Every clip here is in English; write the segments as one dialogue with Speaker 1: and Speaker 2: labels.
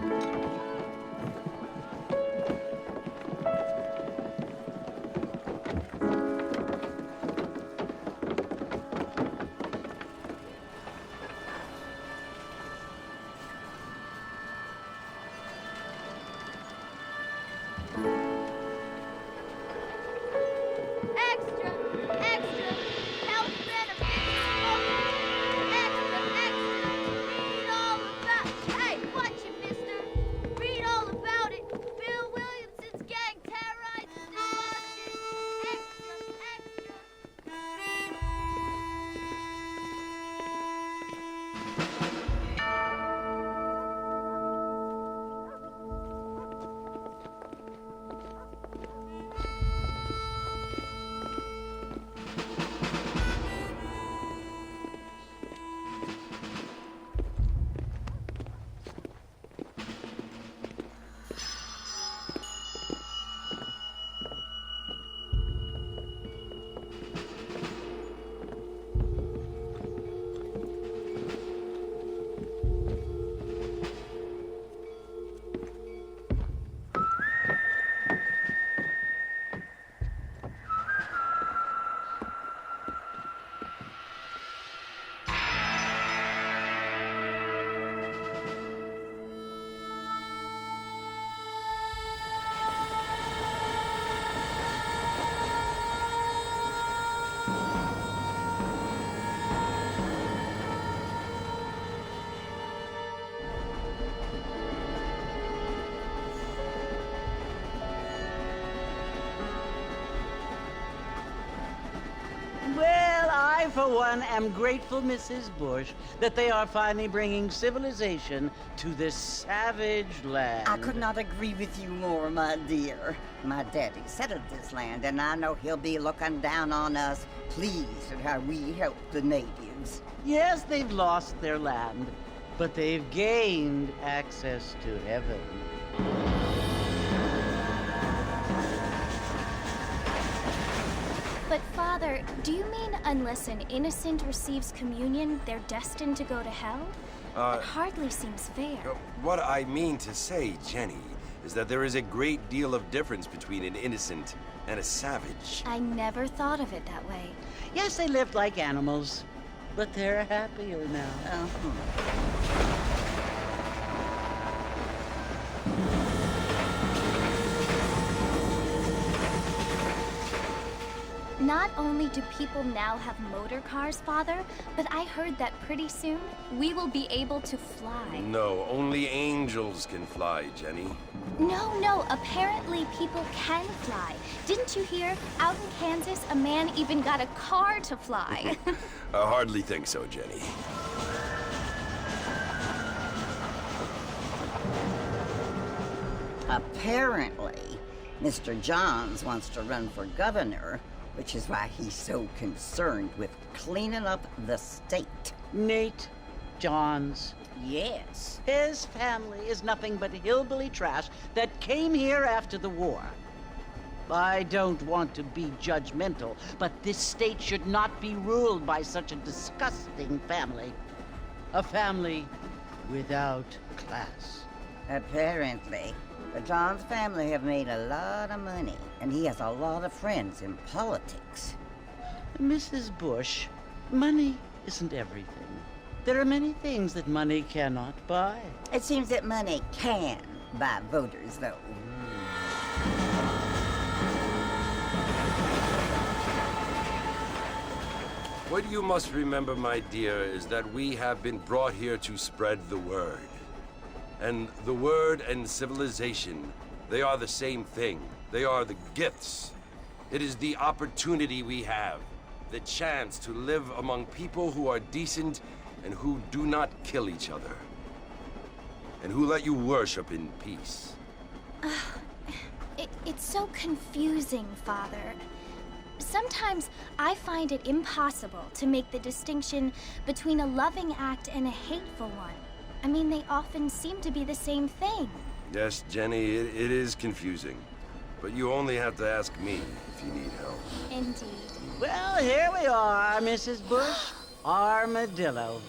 Speaker 1: Extra! Extra! Health benefits! Extra! Extra! Read all about... Hey, watch it, mister! Read all about it! Bill Williamson's gang terrorizes the market! Extra! Extra!
Speaker 2: Well, I, for one, am grateful, Mrs. Bush, that they are finally bringing civilization to this savage land.
Speaker 3: I could not agree with you more, my dear. My daddy settled this land, and I know he'll be looking down on us, pleased at how we help the natives.
Speaker 2: Yes, they've lost their land, but they've gained access to heaven.
Speaker 1: But, Father, do you mean unless an innocent receives communion, they're destined to go to hell? That hardly seems fair.
Speaker 4: What I mean to say, Jenny, is that there is a great deal of difference between an innocent and a savage.
Speaker 1: I never thought of it that way.
Speaker 2: Yes, they lived like animals, but they're happier now.
Speaker 1: Not only do people now have motor cars, Father, but I heard that pretty soon we will be able to fly.
Speaker 4: No, only angels can fly, Jenny.
Speaker 1: No, apparently people can fly. Didn't you hear? Out in Kansas, a man even got a car to fly.
Speaker 4: I hardly think so, Jenny.
Speaker 3: Apparently, Mr. Johns wants to run for governor, which is why he's so concerned with cleaning up the state.
Speaker 2: Nate Johns.
Speaker 3: Yes.
Speaker 2: His family is nothing but hillbilly trash that came here after the war. I don't want to be judgmental, but this state should not be ruled by such a disgusting family. A family without class.
Speaker 3: Apparently. The Johns family have made a lot of money, and he has a lot of friends in politics.
Speaker 2: Mrs. Bush, money isn't everything. There are many things that money cannot buy.
Speaker 3: It seems that money can buy voters, though.
Speaker 4: What you must remember, my dear, is that we have been brought here to spread the word. And the word and civilization, they are the same thing. They are the gifts. It is the opportunity we have, the chance to live among people who are decent and who do not kill each other, and who let you worship in peace.
Speaker 1: It's so confusing, Father. Sometimes I find it impossible to make the distinction between a loving act and a hateful one. I mean, they often seem to be the same thing.
Speaker 4: Yes, Jenny, it is confusing. But you only have to ask me if you need help.
Speaker 1: Indeed.
Speaker 2: Well, here we are, Mrs. Bush. Armadillo.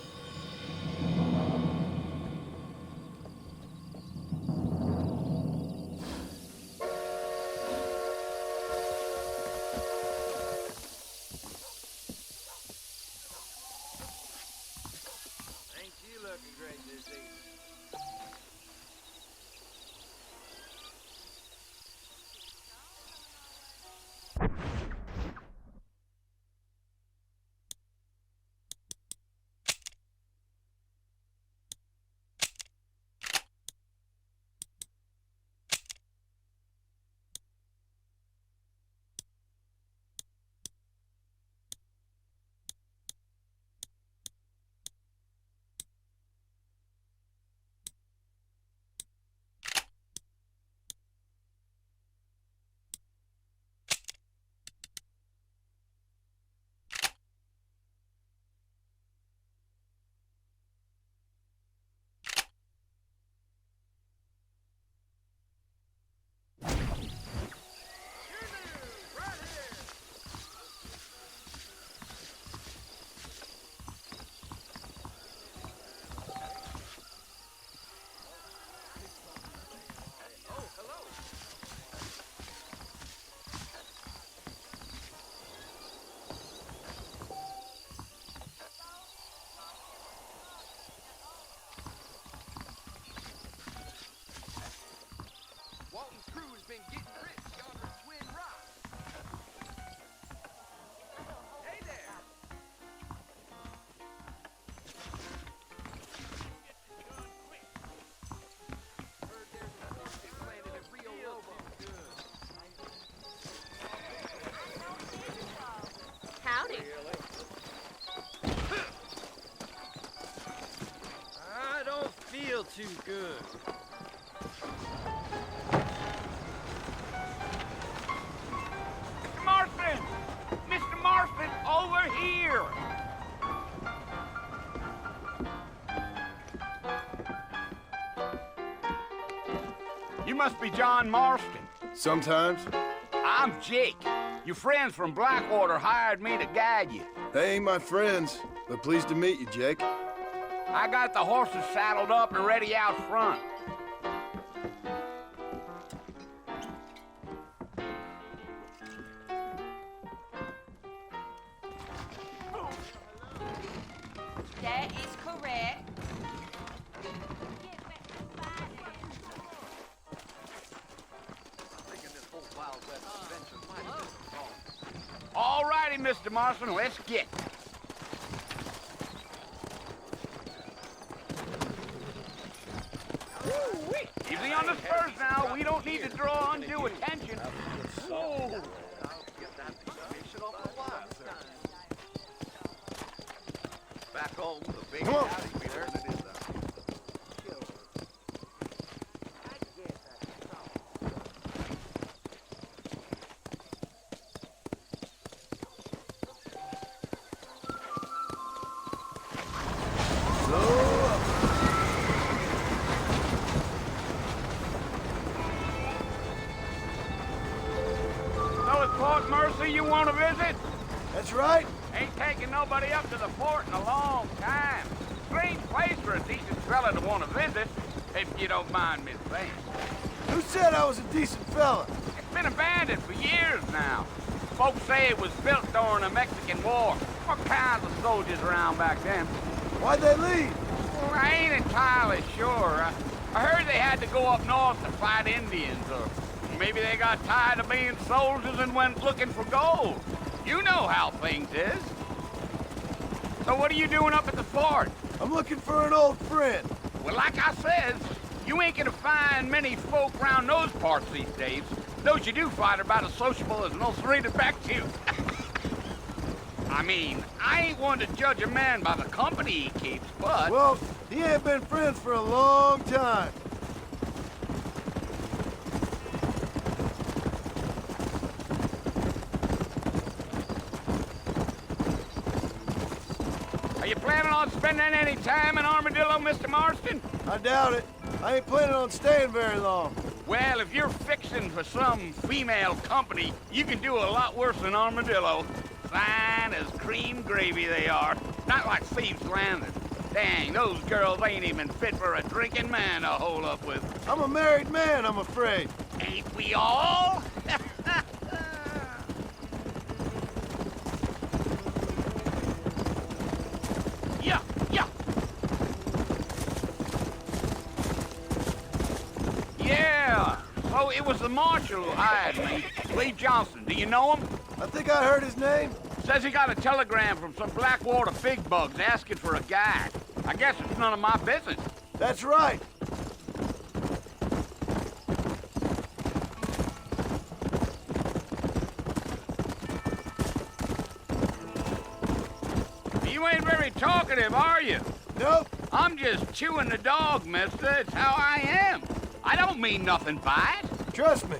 Speaker 5: been getting rich yonder at Twin Rock. Hey there! Heard there's a horse they planted at Rio Lobo.
Speaker 6: Howdy.
Speaker 5: I don't feel too good.
Speaker 7: Mr. Marston! Mr. Marston, over here! You must be John Marston.
Speaker 8: Sometimes.
Speaker 7: I'm Jake. Your friends from Blackwater hired me to guide you.
Speaker 8: They ain't my friends, but pleased to meet you, Jake.
Speaker 7: I got the horses saddled up and ready out front.
Speaker 6: That is correct.
Speaker 7: All righty, Mr. Marston, let's get. Easy on the spurs now. We don't need to draw undue attention. Whoa.
Speaker 5: Back home, the big
Speaker 8: Come on.
Speaker 5: howdy be there that is
Speaker 7: So it's Port Mercy you want to visit?
Speaker 8: That's right.
Speaker 7: Ain't taking nobody up to the fort in a long time. Strange place for a decent fella to want to visit, if you don't mind me saying.
Speaker 8: Who said I was a decent fella?
Speaker 7: It's been abandoned for years now. Folks say it was built during the Mexican War. What kinds of soldiers around back then?
Speaker 8: Why'd they leave?
Speaker 7: Well, I ain't entirely sure. I heard they had to go up north to fight Indians, or maybe they got tired of being soldiers and went looking for gold. You know how things is. So what are you doing up at the fort?
Speaker 8: I'm looking for an old friend.
Speaker 7: Well, like I said, you ain't gonna find many folk around those parts these days. Those you do find are about as sociable as an old serrated back to you. I mean, I ain't one to judge a man by the company he keeps, but...
Speaker 8: Well, he ain't been friends for a long time.
Speaker 7: Are you planning on spending any time in Armadillo, Mr. Marston?
Speaker 8: I doubt it. I ain't planning on staying very long.
Speaker 7: Well, if you're fixing for some female company, you can do a lot worse than Armadillo. Fine as cream gravy they are. Not like Thieves Landing. Dang, those girls ain't even fit for a drinking man to hole up with.
Speaker 8: I'm a married man, I'm afraid.
Speaker 7: Ain't we all? Yeah, yeah. Yeah, so it was the marshal who hired me, Lee Johnson. Do you know him?
Speaker 8: I think I heard his name.
Speaker 7: Says he got a telegram from some Blackwater big bugs asking for a guide. I guess it's none of my business.
Speaker 8: That's right.
Speaker 7: You ain't very talkative, are you?
Speaker 8: Nope.
Speaker 7: I'm just chewing the dog, mister. It's how I am. I don't mean nothing by it.
Speaker 8: Trust me.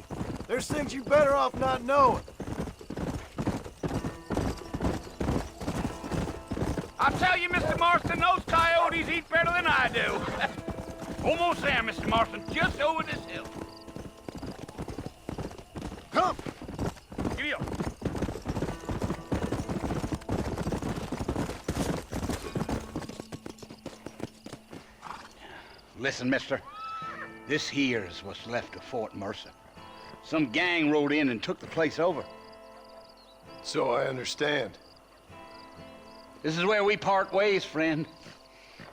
Speaker 8: There's things you better off not knowing.
Speaker 7: I'll tell you, Mr. Marston, those coyotes eat better than I do. Almost there, Mr. Marston. Just over this hill.
Speaker 8: Come.
Speaker 7: Giddy up. Listen, mister. This here is what's left of Fort Mercer. Some gang rode in and took the place over.
Speaker 8: So I understand.
Speaker 7: This is where we part ways, friend.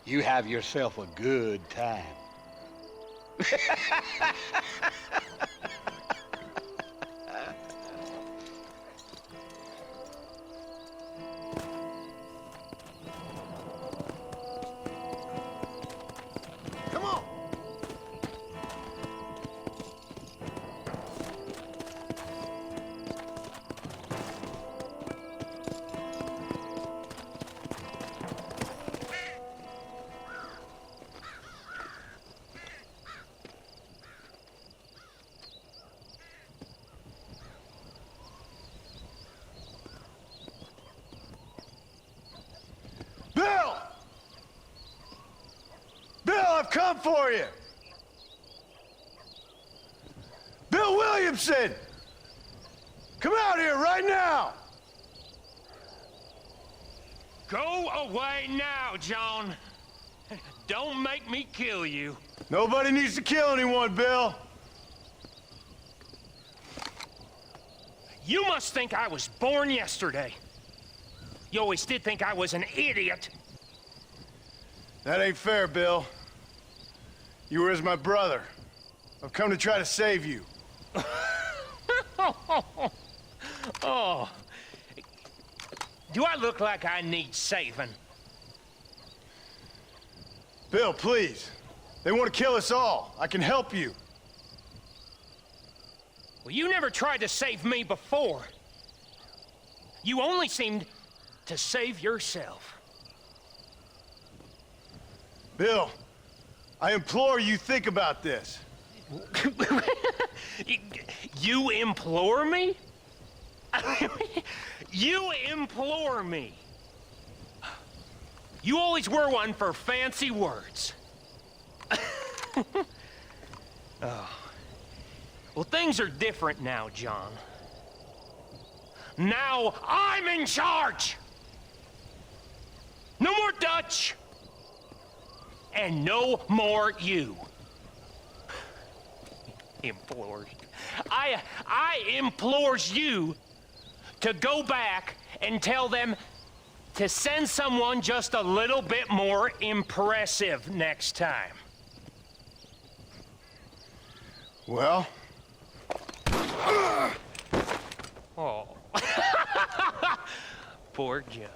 Speaker 7: You have yourself a good time.
Speaker 8: come for you! Bill Williamson! Come out here right now!
Speaker 9: Go away now, John. Don't make me kill you.
Speaker 8: Nobody needs to kill anyone, Bill.
Speaker 9: You must think I was born yesterday. You always did think I was an idiot.
Speaker 8: That ain't fair, Bill. You were as my brother. I've come to try to save you.
Speaker 9: Oh. Do I look like I need saving?
Speaker 8: Bill, please. They want to kill us all. I can help you.
Speaker 9: Well, you never tried to save me before. You only seemed to save yourself.
Speaker 8: Bill, I implore you think about this.
Speaker 9: You implore me? You implore me. You always were one for fancy words. Oh. Well, things are different now, John. Now I'm in charge! No more Dutch! And no more you. Implores. I implores you to go back and tell them to send someone just a little bit more impressive next time.
Speaker 8: Well?
Speaker 9: Oh. Poor John.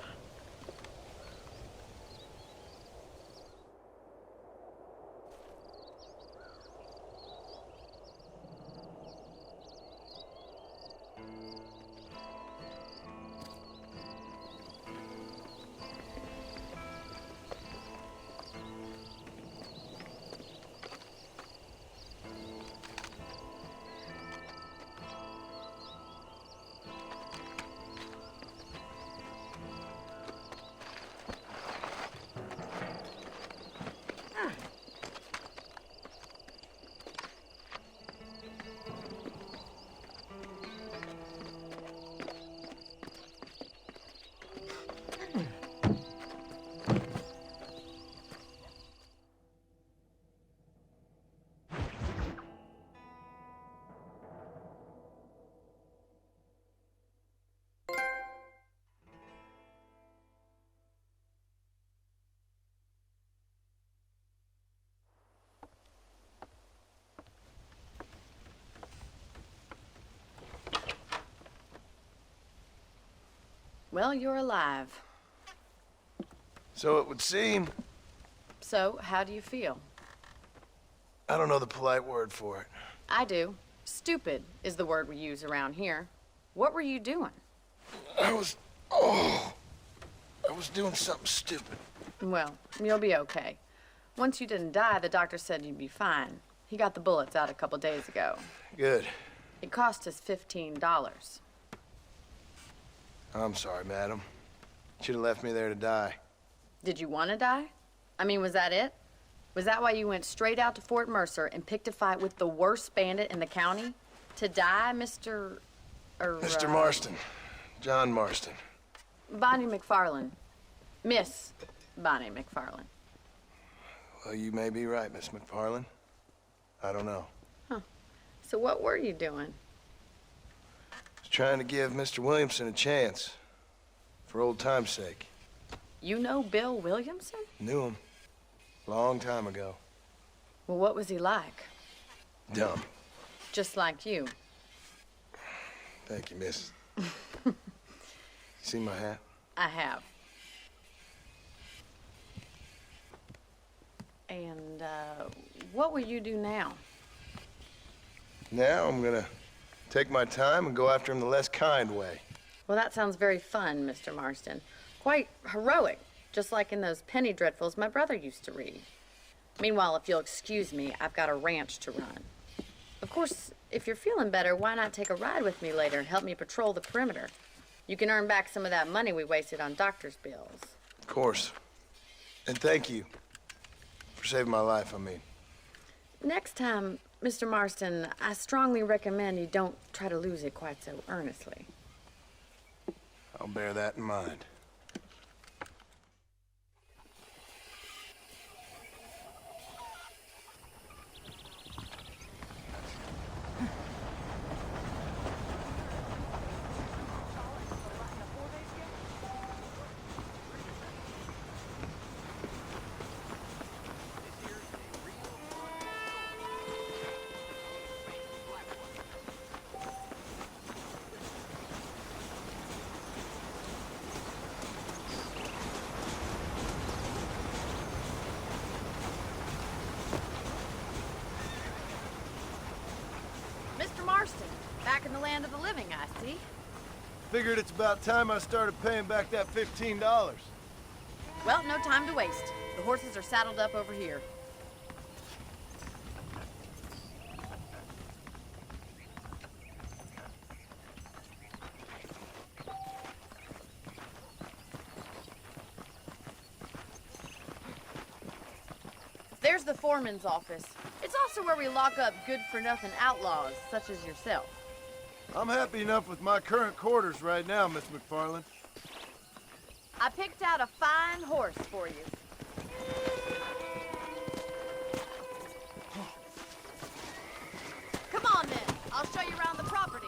Speaker 10: Well, you're alive.
Speaker 8: So it would seem.
Speaker 10: So, how do you feel?
Speaker 8: I don't know the polite word for it.
Speaker 10: I do. Stupid is the word we use around here. What were you doing?
Speaker 8: I was doing something stupid.
Speaker 10: Well, you'll be okay. Once you didn't die, the doctor said you'd be fine. He got the bullets out a couple days ago.
Speaker 8: Good.
Speaker 10: It cost us $15.
Speaker 8: I'm sorry, madam. Should have left me there to die.
Speaker 10: Did you want to die? I mean, was that it? Was that why you went straight out to Fort Mercer and picked a fight with the worst bandit in the county? To die, Mr.
Speaker 8: Mr. Marston. John Marston.
Speaker 10: Bonnie McFarland. Miss Bonnie McFarland.
Speaker 8: Well, you may be right, Miss McFarland. I don't know.
Speaker 10: Huh. So what were you doing?
Speaker 8: I was trying to give Mr. Williamson a chance. For old time's sake.
Speaker 10: You know Bill Williamson?
Speaker 8: Knew him. Long time ago.
Speaker 10: Well, what was he like?
Speaker 8: Dumb.
Speaker 10: Just like you.
Speaker 8: Thank you, miss. See my hat?
Speaker 10: I have. And, what will you do now?
Speaker 8: Now I'm gonna take my time and go after him the less kind way.
Speaker 10: Well, that sounds very fun, Mr. Marston. Quite heroic, just like in those penny dreadfuls my brother used to read. Meanwhile, if you'll excuse me, I've got a ranch to run. Of course, if you're feeling better, why not take a ride with me later and help me patrol the perimeter? You can earn back some of that money we wasted on doctor's bills.
Speaker 8: Of course. And thank you For saving my life, I mean.
Speaker 10: Next time, Mr. Marston, I strongly recommend you don't try to lose it quite so earnestly.
Speaker 8: I'll bear that in mind.
Speaker 10: Mr. Marston, back in the land of the living, I see.
Speaker 8: Figured it's about time I started paying back that $15.
Speaker 10: Well, no time to waste. The horses are saddled up over here. There's the foreman's office. It's also where we lock up good-for-nothing outlaws, such as yourself.
Speaker 8: I'm happy enough with my current quarters right now, Miss McFarland.
Speaker 10: I picked out a fine horse for you. Come on, then. I'll show you around the property.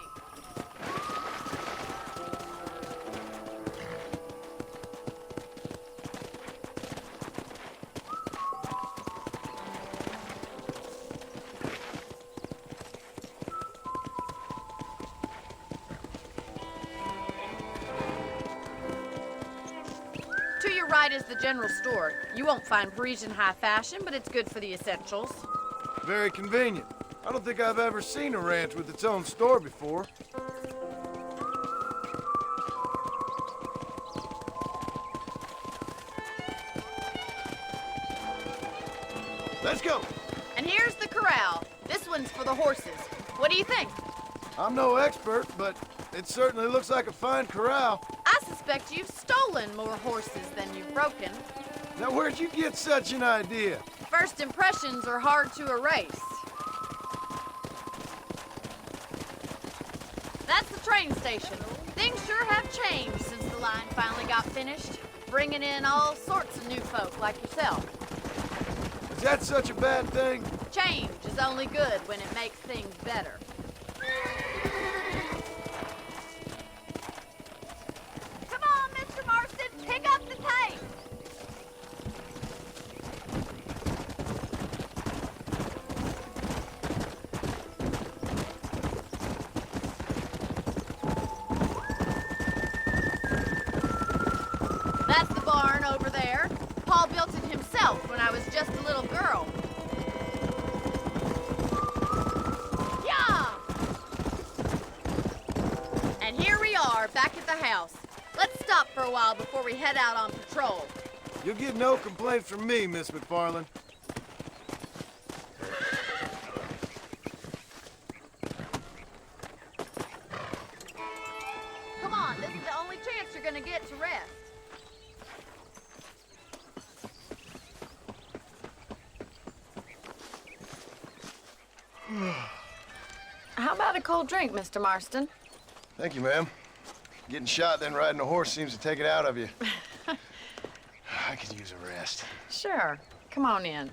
Speaker 10: To your right is the general store. You won't find Parisian high fashion, but it's good for the essentials.
Speaker 8: Very convenient. I don't think I've ever seen a ranch with its own store before. Let's go.
Speaker 10: And here's the corral. This one's for the horses. What do you think?
Speaker 8: I'm no expert, but it certainly looks like a fine corral.
Speaker 10: I suspect you've stolen more horses than you've broken.
Speaker 8: Now, where'd you get such an idea?
Speaker 10: First impressions are hard to erase. That's the train station. Things sure have changed since the line finally got finished, bringing in all sorts of new folk like yourself.
Speaker 8: Is that such a bad thing?
Speaker 10: Change is only good when it makes things better. Come on, Mr. Marston, pick up the pace. That's the barn over there. Paul built it himself when I was just a little girl. Yeah! And here we are, back at the house. Let's stop for a while before we head out on patrol.
Speaker 8: You'll get no complaints from me, Miss McFarland.
Speaker 10: Come on, this is the only chance you're gonna get to rest. How about a cold drink, Mr. Marston?
Speaker 8: Thank you, ma'am. Getting shot, then riding a horse seems to take it out of you. I could use a rest.
Speaker 10: Sure. Come on in.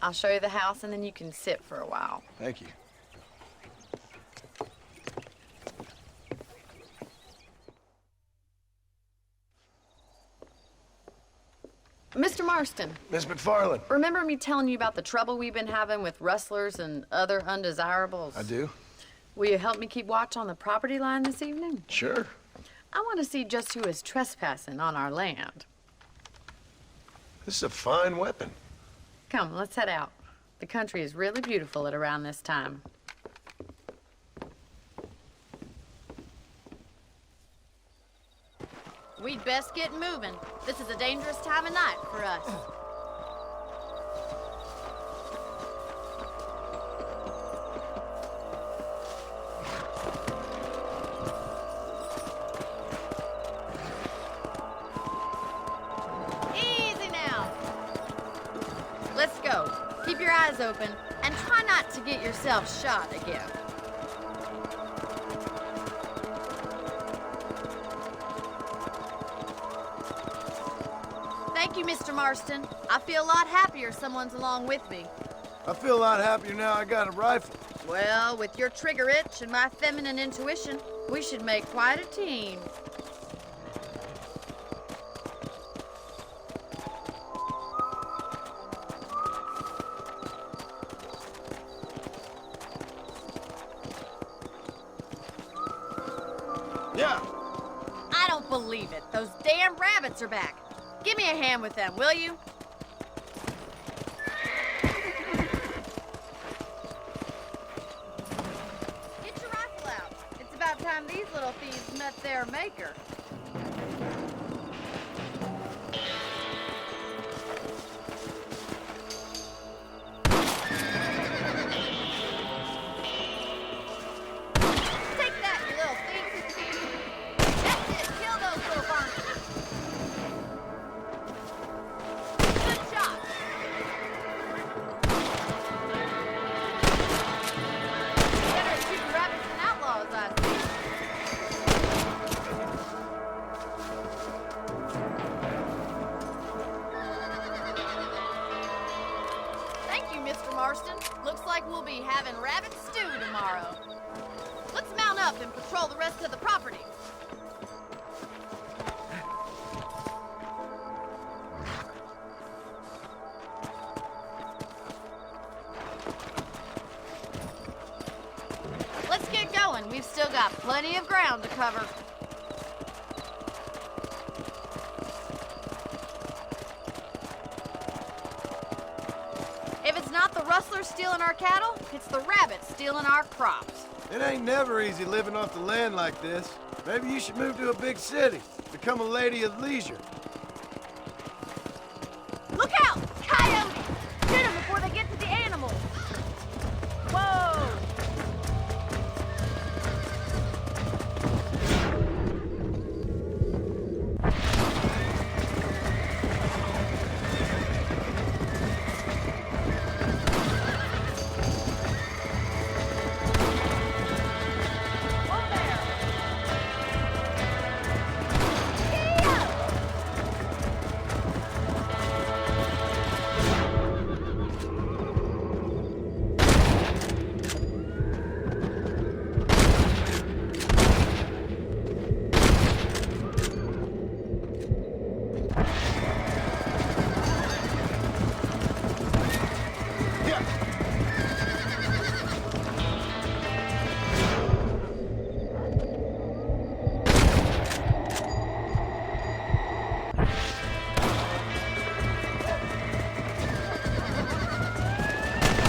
Speaker 10: I'll show you the house, and then you can sit for a while.
Speaker 8: Thank you.
Speaker 10: Mr. Marston,
Speaker 8: Miss McFarland.
Speaker 10: remember me telling you about the trouble we've been having with rustlers and other undesirables?
Speaker 8: I do?
Speaker 10: Will you help me keep watch on the property line this evening?
Speaker 8: Sure.
Speaker 10: I want to see just who is trespassing on our land.
Speaker 8: This is a fine weapon.
Speaker 10: Come, let's head out. The country is really beautiful at around this time. We'd best get moving. This is a dangerous time of night for us. Easy now. Let's go. eyes open and try not to get yourself shot again. Thank you, Mr. Marston. I feel a lot happier someone's along with me.
Speaker 8: I feel a lot happier now I got a rifle.
Speaker 10: Well, with your trigger itch and my feminine intuition, we should make quite a team.
Speaker 8: Yeah.
Speaker 10: I don't believe it. Those damn rabbits are back. Give me a hand with them, will you? Get your rifle out. It's about time these little thieves met their maker. Take that, you little thief. That's it. Kill those little monsters. Good shot. Better at shooting rabbits than outlaws, I see. Thank you, Mr. Marston. Looks like we'll be having rabbit stew tomorrow. Let's mount up and patrol the rest of the property. Let's get going. We've still got plenty of ground to cover. If it's not the rustlers stealing our cattle, it's the rabbits stealing our crops.
Speaker 8: It ain't never easy living off the land like this. Maybe you should move to a big city. Become a lady of leisure.
Speaker 10: Look out! Coyotes! Shoot them before they get to the animals! Whoa! Whoa there!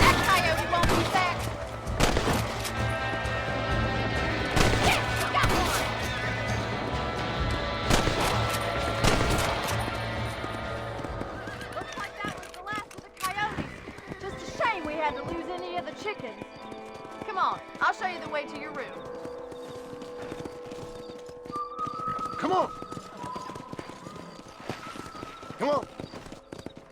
Speaker 10: That coyote won't be back. Yes, got one. Looks like that was the last of the coyotes. Just a shame we had to lose any of the chickens. Come on, I'll show you the way to your room.
Speaker 8: Come on. Come on.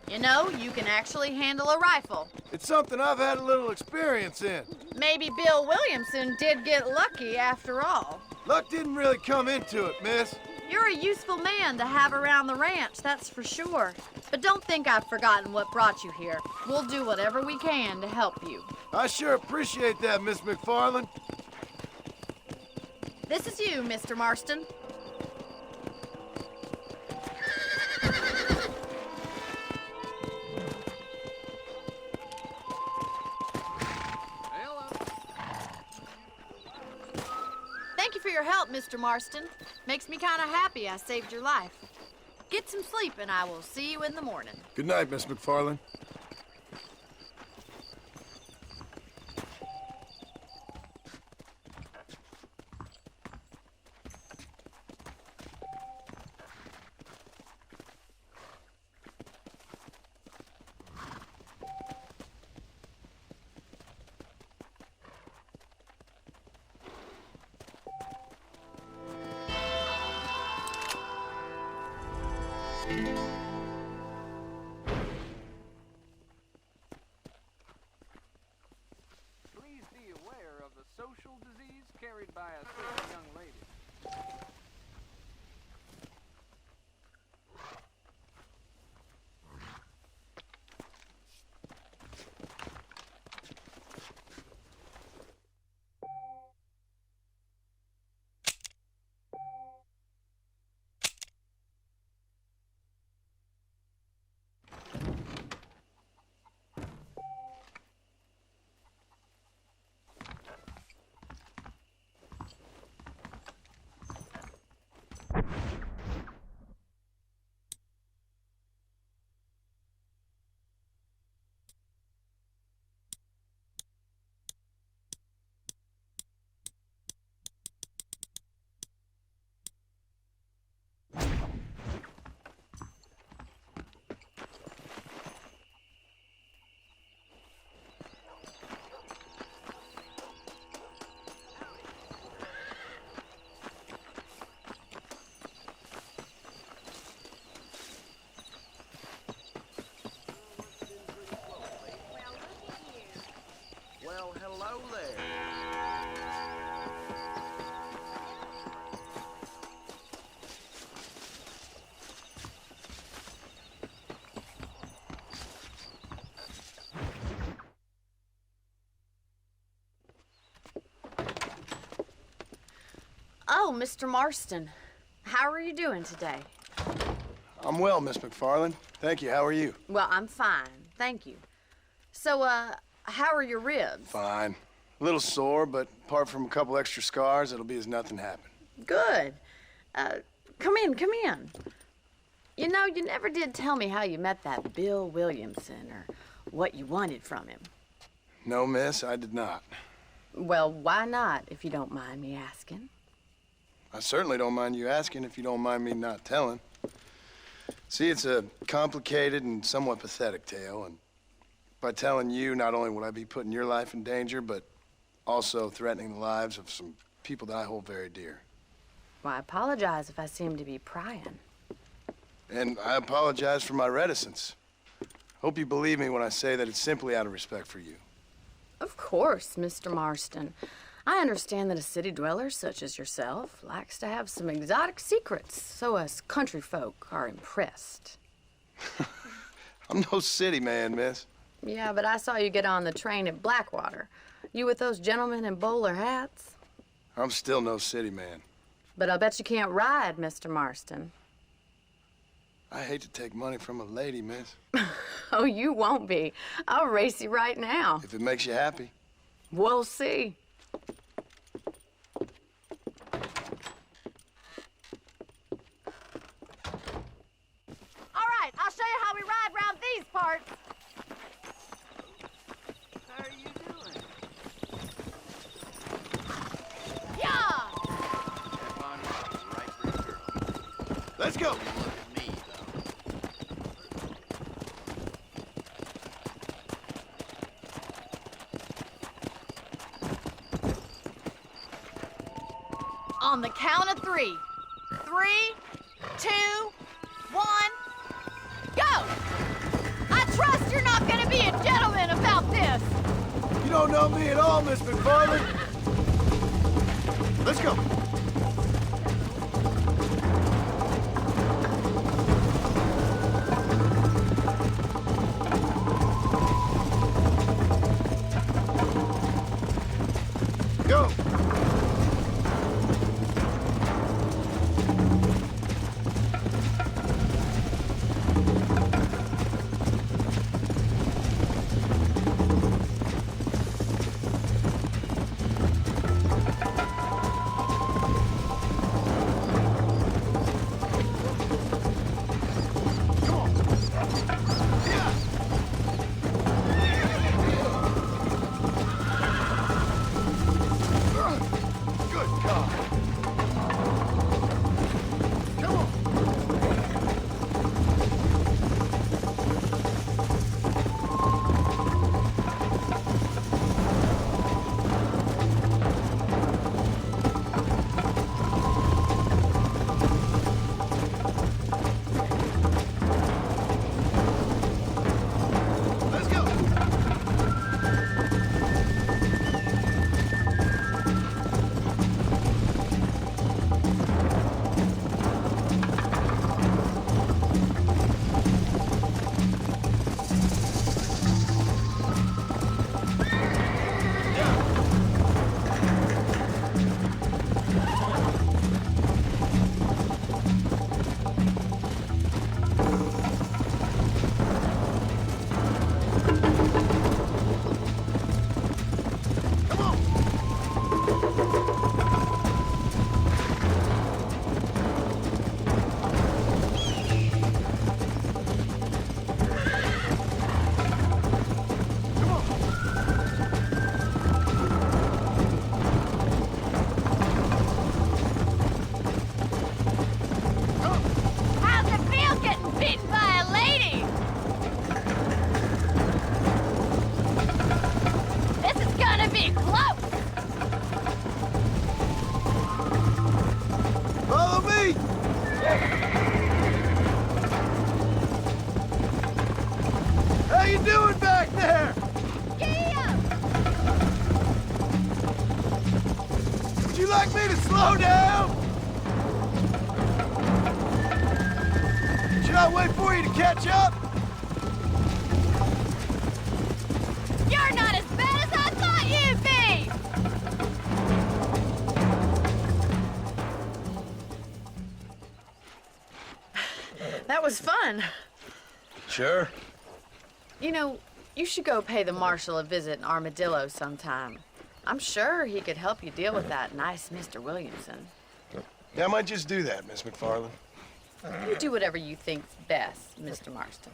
Speaker 10: You know, you can actually handle a rifle.
Speaker 8: It's something I've had a little experience in.
Speaker 10: Maybe Bill Williamson did get lucky after all.
Speaker 8: Luck didn't really come into it, miss.
Speaker 10: You're a useful man to have around the ranch, that's for sure. But don't think I've forgotten what brought you here. We'll do whatever we can to help you.
Speaker 8: I sure appreciate that, Miss McFarland.
Speaker 10: This is you, Mr. Marston. Thank you for your help, Mr. Marston. Makes me kind of happy I saved your life. Get some sleep and I will see you in the morning.
Speaker 8: Good night, Miss McFarland.
Speaker 5: social disease carried by a certain young lady. Well, hello there.
Speaker 10: Oh, Mr. Marston. How are you doing today?
Speaker 8: I'm well, Miss McFarland. Thank you. How are you?
Speaker 10: Well, I'm fine. Thank you. So, how are your ribs?
Speaker 8: Fine. A little sore, but apart from a couple extra scars, it'll be as nothing happened.
Speaker 10: Good. Come in, come in. You know, you never did tell me how you met that Bill Williamson or what you wanted from him.
Speaker 8: No, miss, I did not.
Speaker 10: Well, why not, if you don't mind me asking?
Speaker 8: I certainly don't mind you asking if you don't mind me not telling. See, it's a complicated and somewhat pathetic tale, and by telling you, not only would I be putting your life in danger, but also threatening the lives of some people that I hold very dear.
Speaker 10: Well, I apologize if I seem to be prying.
Speaker 8: And I apologize for my reticence. Hope you believe me when I say that it's simply out of respect for you.
Speaker 10: Of course, Mr. Marston. I understand that a city dweller such as yourself likes to have some exotic secrets, so us country folk are impressed.
Speaker 8: I'm no city man, miss.
Speaker 10: Yeah, but I saw you get on the train at Blackwater. You with those gentlemen in bowler hats?
Speaker 8: I'm still no city man.
Speaker 10: But I bet you can't ride, Mr. Marston.
Speaker 8: I hate to take money from a lady, miss.
Speaker 10: Oh, you won't be. I'll race you right now.
Speaker 8: If it makes you happy.
Speaker 10: We'll see. All right, I'll show you how we ride round these parts.
Speaker 5: How are you doing?
Speaker 10: Yeah!
Speaker 7: If I'm not the right for a girl.
Speaker 8: Let's go.
Speaker 7: Look at me, though.
Speaker 10: On the count of 3. 3, 2, 1, go! I trust you're not gonna be a gentleman about this.
Speaker 8: You don't know me at all, Miss McFarland. Let's go. Go. like me to slow down? Should I wait for you to catch up?
Speaker 6: You're not as bad as I thought you'd be!
Speaker 10: That was fun.
Speaker 8: Sure.
Speaker 10: You know, you should go pay the marshal a visit in Armadillo sometime. I'm sure he could help you deal with that nice Mr. Williamson.
Speaker 8: Yeah, I might just do that, Miss McFarland.
Speaker 10: You do whatever you think's best, Mr. Marston.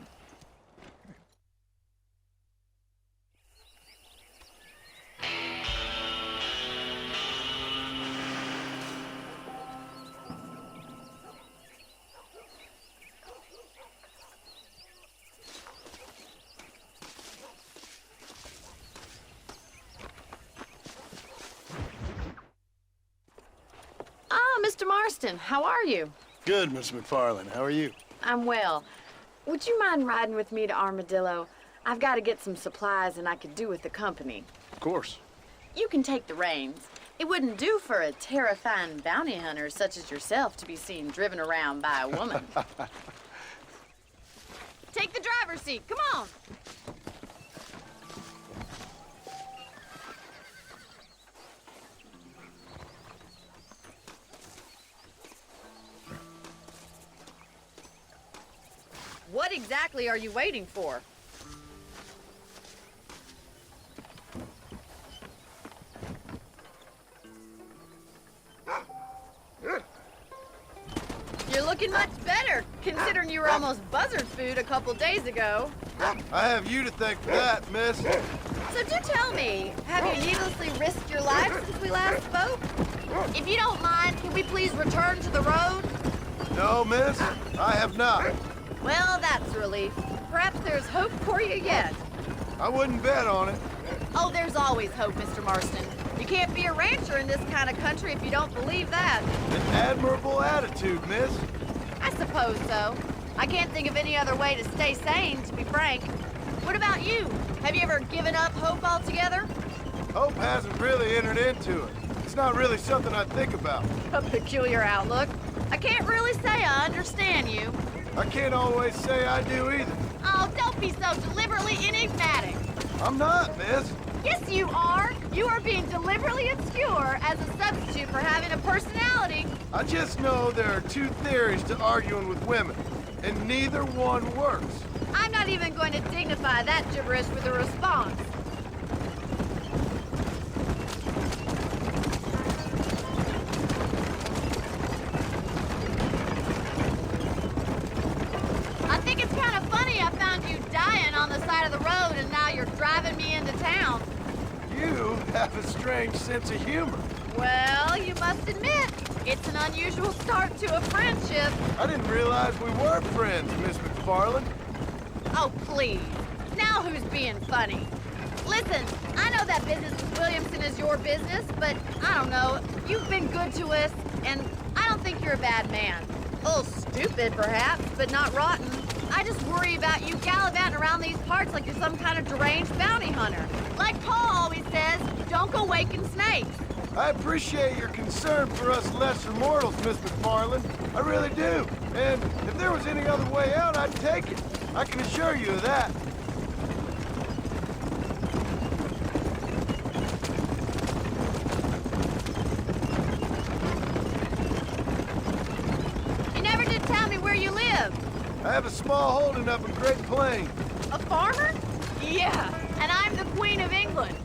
Speaker 10: Ah, Mr. Marston, how are you?
Speaker 8: Good, Miss McFarland. How are you?
Speaker 10: I'm well. Would you mind riding with me to Armadillo? I've got to get some supplies and I could do with the company.
Speaker 8: Of course.
Speaker 10: You can take the reins. It wouldn't do for a terrifying bounty hunter such as yourself to be seen driven around by a woman. Take the driver's seat. Come on. What exactly are you waiting for? You're looking much better, considering you were almost buzzard food a couple days ago.
Speaker 8: I have you to thank for that, miss.
Speaker 10: So do tell me, have you needlessly risked your life since we last spoke? If you don't mind, can we please return to the road?
Speaker 8: No, miss, I have not.
Speaker 10: Well, that's a relief. Perhaps there's hope for you yet.
Speaker 8: I wouldn't bet on it.
Speaker 10: Oh, there's always hope, Mr. Marston. You can't be a rancher in this kind of country if you don't believe that.
Speaker 8: An admirable attitude, miss.
Speaker 10: I suppose so. I can't think of any other way to stay sane, to be frank. What about you? Have you ever given up hope altogether?
Speaker 8: Hope hasn't really entered into it. It's not really something I think about.
Speaker 10: A peculiar outlook. I can't really say I understand you.
Speaker 8: I can't always say I do either.
Speaker 10: Oh, don't be so deliberately enigmatic.
Speaker 8: I'm not, miss.
Speaker 10: Yes, you are. You are being deliberately obscure as a substitute for having a personality.
Speaker 8: I just know there are two theories to arguing with women, and neither one works.
Speaker 10: I'm not even going to dignify that gibberish with a response. I think it's kind of funny I found you dying on the side of the road and now you're driving me into town.
Speaker 8: You have a strange sense of humor.
Speaker 10: Well, you must admit, it's an unusual start to a friendship.
Speaker 8: I didn't realize we were friends, Miss McFarland.
Speaker 10: Oh, please. Now who's being funny? Listen, I know that business with Williamson is your business, but I don't know. You've been good to us, and I don't think you're a bad man. A little stupid, perhaps, but not rotten. I just worry about you gallivanting around these parts like you're some kind of deranged bounty hunter. Like Paul always says, don't go waking snakes.
Speaker 8: I appreciate your concern for us lesser mortals, Miss McFarland. I really do. And if there was any other way out, I'd take it. I can assure you of that.
Speaker 10: You never did tell me where you live.
Speaker 8: I have a small holding up in Great Plains.
Speaker 10: A farmer? Yeah, and I'm the Queen of England.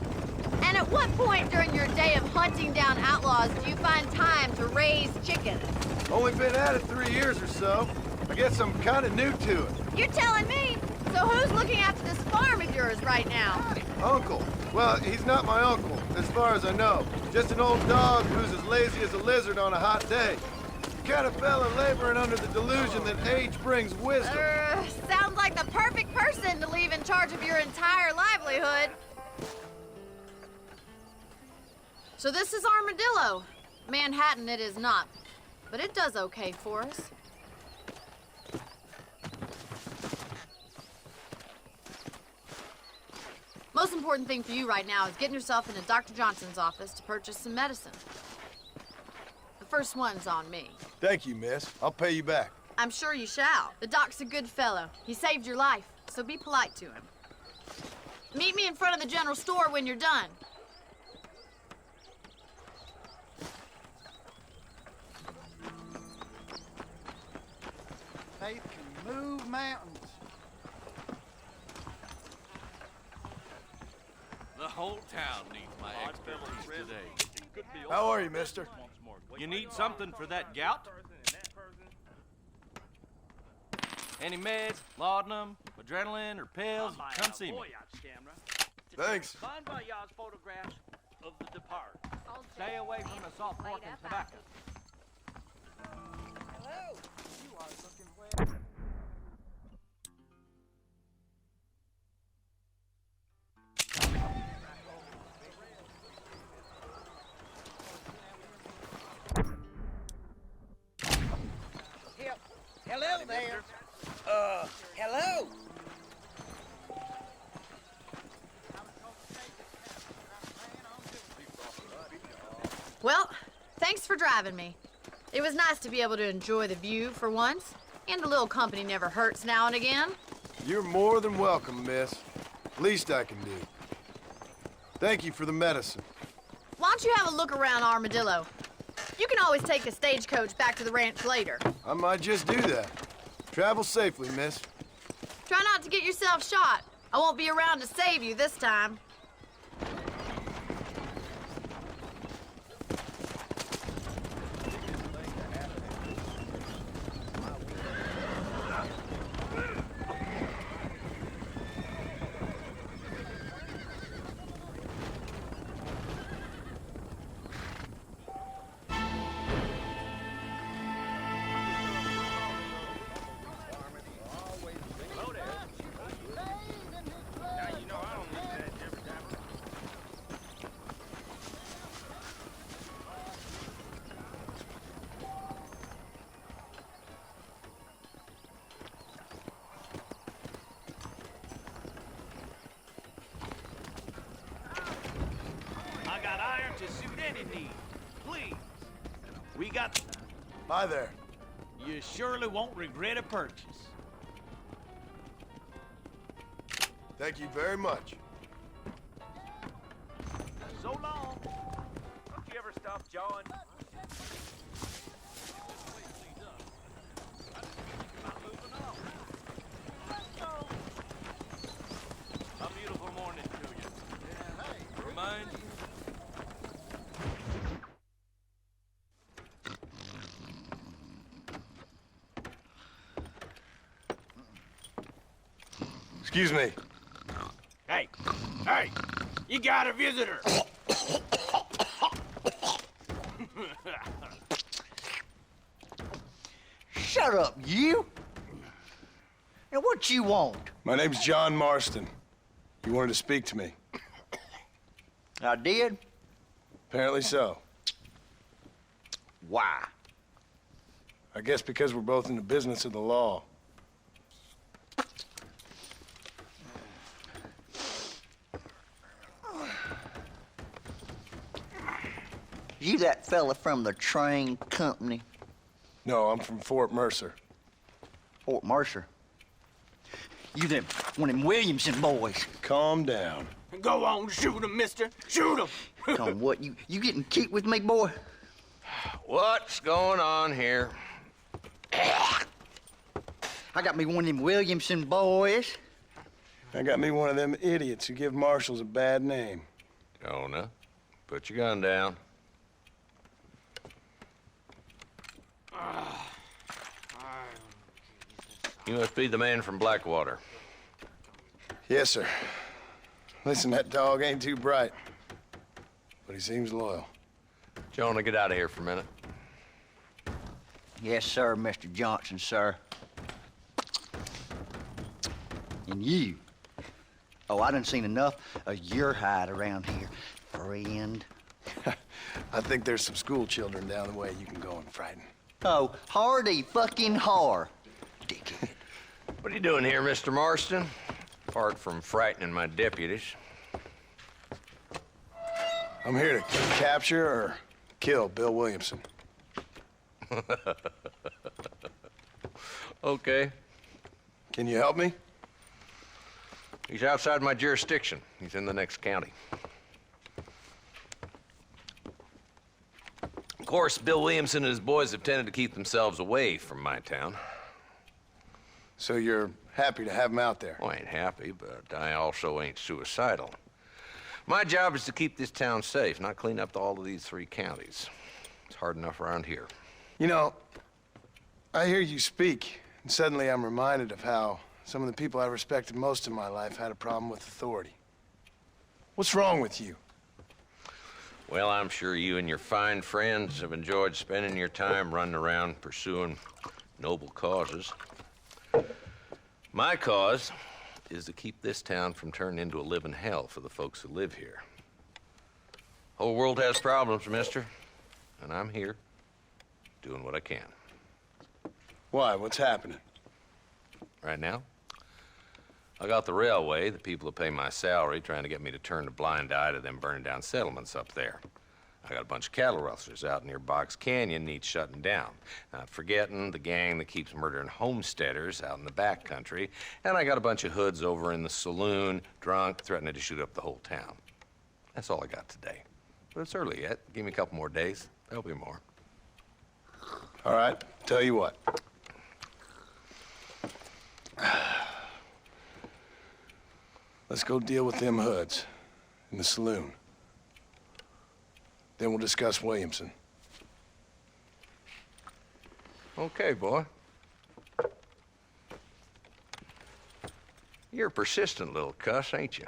Speaker 10: And at what point during your day of hunting down outlaws do you find time to raise chickens?
Speaker 8: Only been at it 3 years or so. I guess I'm kind of new to it.
Speaker 10: You're telling me? So who's looking after this farm of yours right now?
Speaker 8: Uncle. Well, he's not my uncle, as far as I know. Just an old dog who's as lazy as a lizard on a hot day. The kind of fella laboring under the delusion that age brings wisdom.
Speaker 10: Sounds like the perfect person to leave in charge of your entire livelihood. So this is Armadillo. Manhattan it is not, but it does okay for us. Most important thing for you right now is getting yourself into Dr. Johnson's office to purchase some medicine.
Speaker 6: first one's on me.
Speaker 8: Thank you, miss. I'll pay you back.
Speaker 6: I'm sure you shall. The doc's a good fellow. He saved your life, so be polite to him. Meet me in front of the general store when you're done.
Speaker 11: Faith can move mountains.
Speaker 5: The whole town needs my expertise today.
Speaker 8: How are you, mister?
Speaker 5: You need something for that gout? Any meds, laudanum, adrenaline, or pills, come see me.
Speaker 8: Thanks.
Speaker 5: Fine by y'all's photographs of the departed. Stay away from the salt pork and tobacco.
Speaker 11: Hello. You are looking well.
Speaker 3: Hello there. Hello.
Speaker 6: Well, thanks for driving me. It was nice to be able to enjoy the view for once, and a little company never hurts now and again.
Speaker 8: You're more than welcome, miss. Least I can do. Thank you for the medicine.
Speaker 6: Why don't you have a look around Armadillo? You can always take a stagecoach back to the ranch later.
Speaker 8: I might just do that. Travel safely, miss.
Speaker 6: Try not to get yourself shot. I won't be around to save you this time.
Speaker 5: I got iron to suit any need. Please. We got...
Speaker 8: Hi there.
Speaker 5: You surely won't regret a purchase.
Speaker 8: Thank you very much.
Speaker 5: So long. Don't you ever stop jawing? A beautiful morning to you. Yeah, hey. Remind you.
Speaker 8: Excuse me.
Speaker 5: Hey, hey, you got a visitor.
Speaker 11: Shut up, you. And what you want?
Speaker 8: My name's John Marston. You wanted to speak to me.
Speaker 11: I did?
Speaker 8: Apparently so.
Speaker 11: Why?
Speaker 8: I guess because we're both in the business of the law.
Speaker 11: You that fella from the train company?
Speaker 8: No, I'm from Fort Mercer.
Speaker 11: Fort Mercer? You them one of them Williamson boys.
Speaker 8: Calm down.
Speaker 5: Go on, shoot him, mister. Shoot him.
Speaker 11: Come what, you getting cute with me, boy?
Speaker 7: What's going on here?
Speaker 11: I got me one of them Williamson boys.
Speaker 8: I got me one of them idiots who give marshals a bad name.
Speaker 7: Jonah, put your gun down. You must be the man from Blackwater.
Speaker 8: Yes, sir. Listen, that dog ain't too bright, but he seems loyal.
Speaker 7: Jonah, get out of here for a minute.
Speaker 11: Yes, sir, Mr. Johnson, sir. And you. Oh, I done seen enough of your hide around here, friend.
Speaker 8: I think there's some school children down the way you can go and frighten.
Speaker 11: Oh, hardy fucking har. Dickhead.
Speaker 7: What are you doing here, Mr. Marston? Apart from frightening my deputies.
Speaker 8: I'm here to capture or kill Bill Williamson.
Speaker 12: Okay.
Speaker 8: Can you help me?
Speaker 12: He's outside my jurisdiction. He's in the next county. Of course, Bill Williamson and his boys have tended to keep themselves away from my town.
Speaker 8: So you're happy to have him out there?
Speaker 12: Well, I ain't happy, but I also ain't suicidal. My job is to keep this town safe, not clean up all of these 3 counties. It's hard enough around here.
Speaker 8: You know, I hear you speak, and suddenly I'm reminded of how some of the people I respected most in my life had a problem with authority. What's wrong with you?
Speaker 12: Well, I'm sure you and your fine friends have enjoyed spending your time running around pursuing noble causes. My cause is to keep this town from turning into a living hell for the folks who live here. Whole world has problems, mister, and I'm here doing what I can.
Speaker 8: Why? What's happening?
Speaker 12: Right now, I got the railway, the people who pay my salary, trying to get me to turn a blind eye to them burning down settlements up there. I got a bunch of cattle rustlers out near Box Canyon needs shutting down. Not forgetting the gang that keeps murdering homesteaders out in the back country. And I got a bunch of hoods over in the saloon, drunk, threatening to shoot up the whole town. That's all I got today. But it's early yet. Give me a couple more days. There'll be more.
Speaker 8: All right, tell you what. Let's go deal with them hoods in the saloon. Then we'll discuss Williamson.
Speaker 12: Okay, boy. You're a persistent little cuss, ain't you?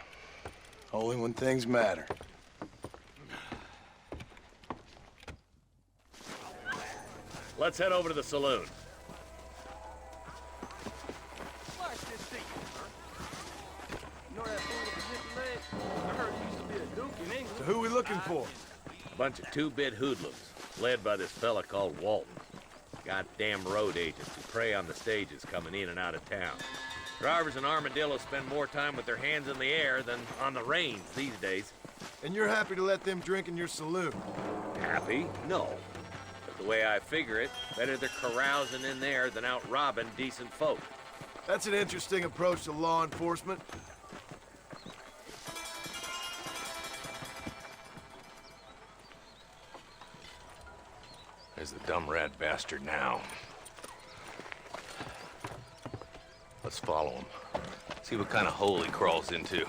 Speaker 8: Only when things matter.
Speaker 5: Let's head over to the saloon.
Speaker 8: So who are we looking for?
Speaker 5: A bunch of 2-bit hoodlums, led by this fella called Walton. Goddamn road agents who prey on the stages coming in and out of town. Drivers in Armadillo spend more time with their hands in the air than on the reins these days.
Speaker 8: And you're happy to let them drink in your saloon?
Speaker 5: Happy? No. But the way I figure it, better they're carousing in there than out robbing decent folk.
Speaker 8: That's an interesting approach to law enforcement.
Speaker 12: There's the dumb rat bastard now. Let's follow him. See what kind of hole he crawls into.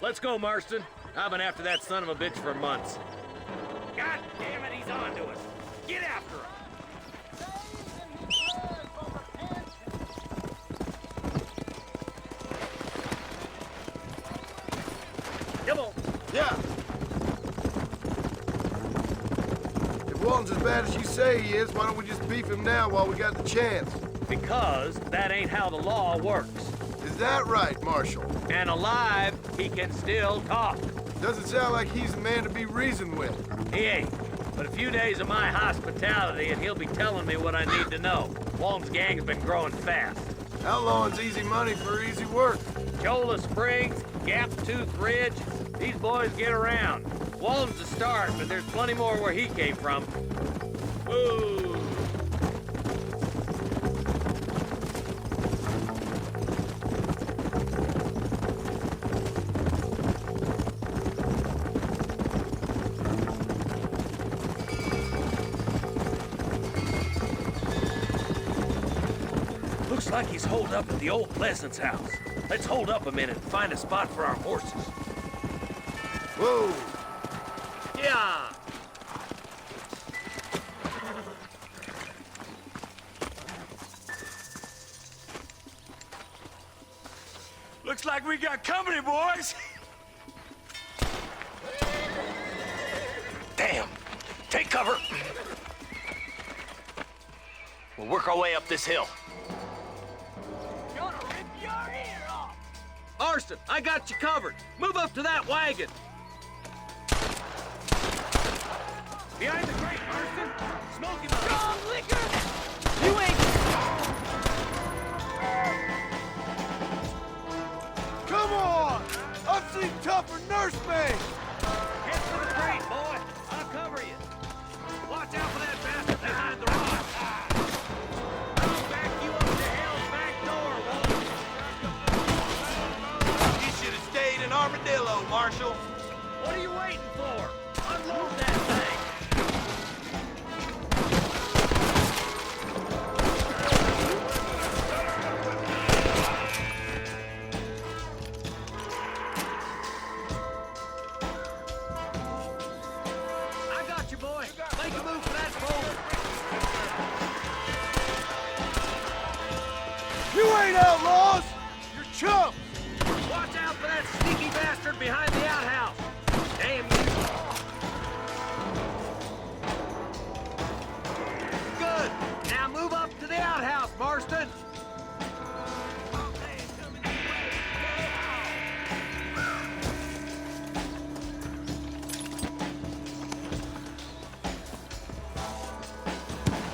Speaker 5: Let's go, Marston. I've been after that son of a bitch for months. God damn it, he's on to us. Get after him. Come on.
Speaker 8: Yeah. If Walton's as bad as you say he is, why don't we just beef him now while we got the chance?
Speaker 5: Because that ain't how the law works.
Speaker 8: Is that right, Marshal?
Speaker 5: And alive, he can still talk.
Speaker 8: Doesn't sound like he's the man to be reasoned with.
Speaker 5: He ain't. But a few days of my hospitality and he'll be telling me what I need to know. Walton's gang's been growing fast.
Speaker 8: Outlawing's easy money for easy work.
Speaker 5: Cholla Springs, Gap Tooth Ridge, these boys get around. Walton's a start, but there's plenty more where he came from. Woo! Looks like he's holed up at the old Pleasance house. Let's hold up a minute and find a spot for our horses.
Speaker 8: Whoa!
Speaker 5: Yeah! Looks like we got company, boys!
Speaker 12: Damn! Take cover! We'll work our way up this hill.
Speaker 5: Gonna rip your ear off! Marston, I got you covered. Move up to that wagon. Behind the crate, Marston. Smoking strong liquor. You ain't.
Speaker 8: Come on! A
Speaker 13: seem tougher nursemaid!
Speaker 5: Head for the crate, boy. I'll cover you. Watch out for that bastard behind the rock. I'll back you up to hell's back door, Walt.
Speaker 13: You should have stayed in Armadillo, Marshal.
Speaker 5: What are you waiting for? Unload that thing. I got you, boy. Make a move for that boulder.
Speaker 13: You ain't outlaws! You're chumps!
Speaker 5: Watch out for that sneaky bastard behind the outhouse. Damn you. Good. Now move up to the outhouse, Marston.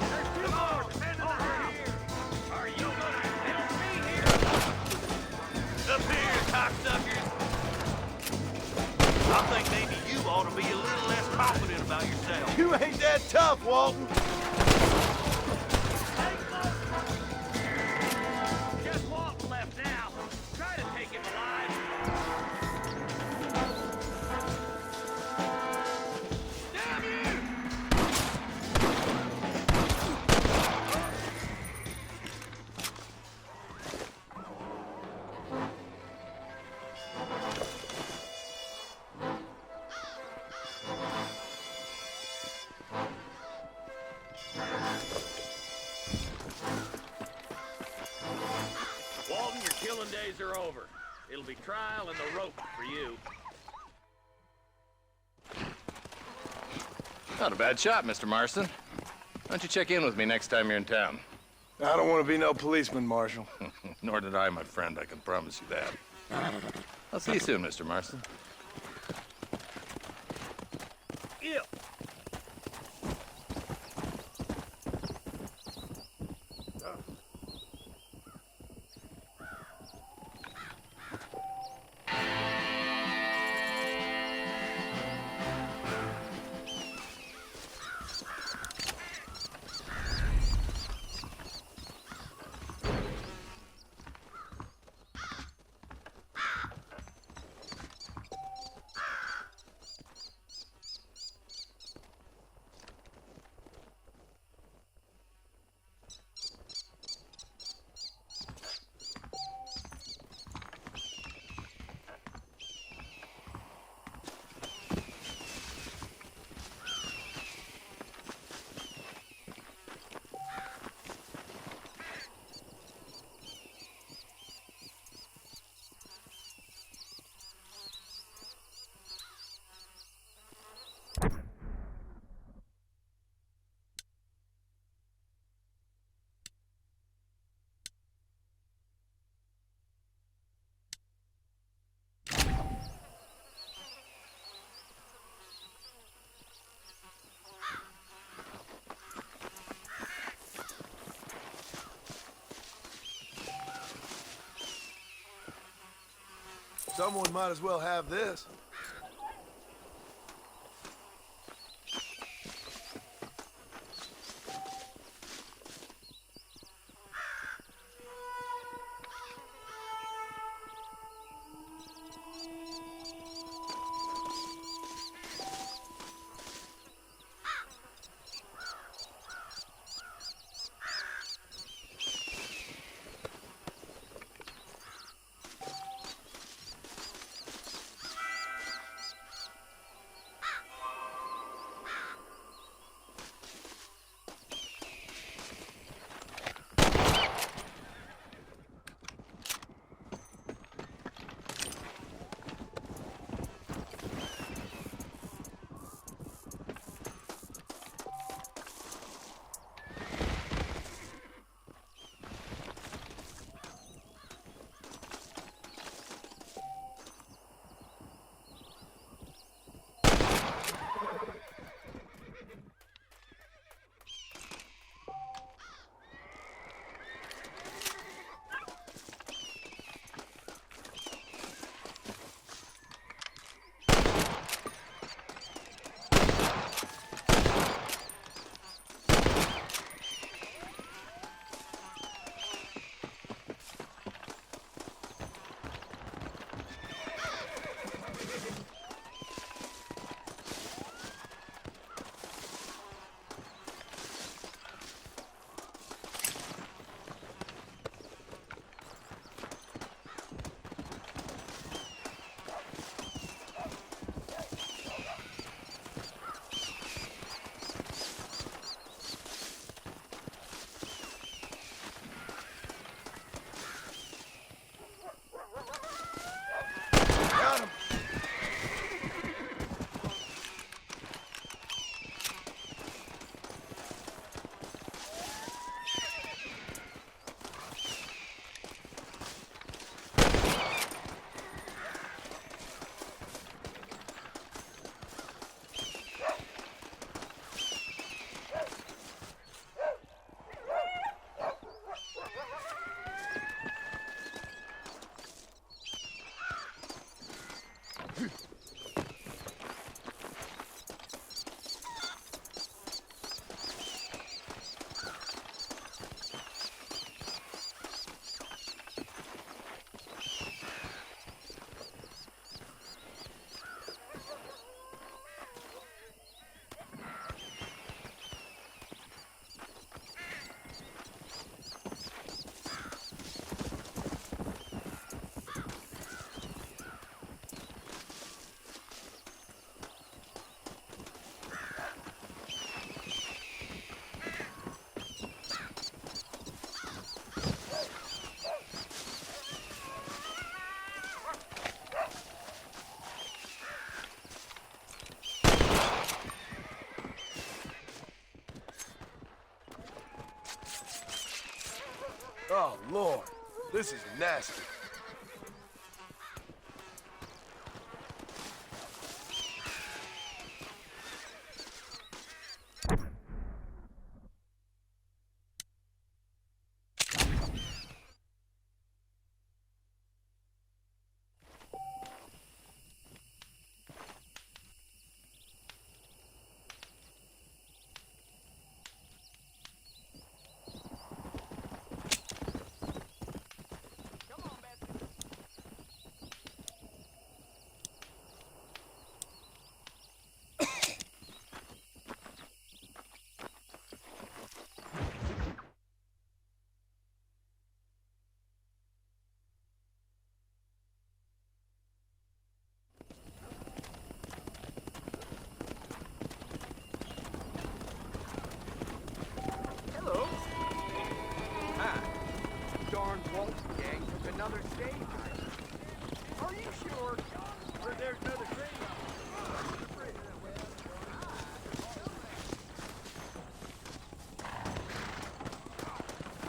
Speaker 5: There's two more. Defend the house. Are you gonna help me here?
Speaker 13: Up here, cocksuckers! I think maybe you ought to be a little less confident about yourself. You ain't that tough, Walton.
Speaker 5: Just Walton left now. Try to take him alive. Damn you! Walton, your killing days are over. It'll be trial and the rope for you.
Speaker 14: Not a bad shot, Mr. Marston. Why don't you check in with me next time you're in town?
Speaker 8: I don't want to be no policeman, Marshal.
Speaker 14: Nor did I, my friend. I can promise you that. I'll see you soon, Mr. Marston.
Speaker 5: Yeah.
Speaker 13: Someone might as well have this.
Speaker 8: This is nasty.
Speaker 13: Another stage. Are you sure? Or there's another train?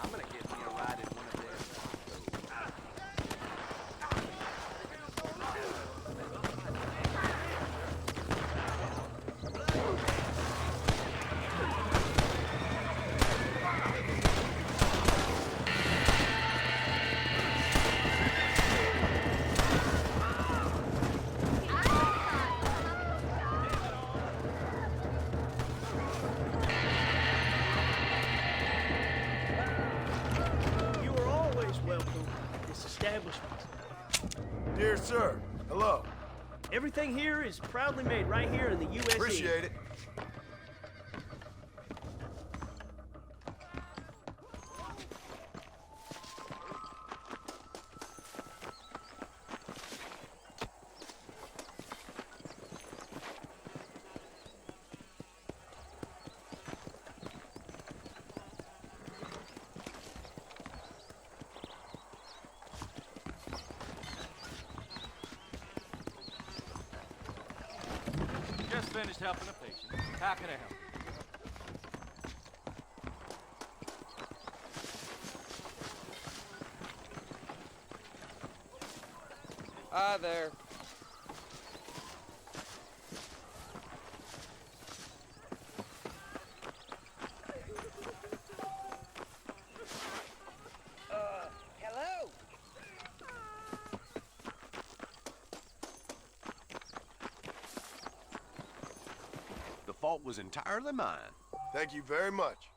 Speaker 13: I'm gonna get me a ride in one of theirs.
Speaker 8: Dear sir, hello.
Speaker 15: Everything here is proudly made right here in the USA.
Speaker 8: Appreciate it.
Speaker 13: Just finished helping a patient. How can I help?
Speaker 16: Hi there.
Speaker 3: Hello?
Speaker 13: The fault was entirely mine.
Speaker 8: Thank you very much.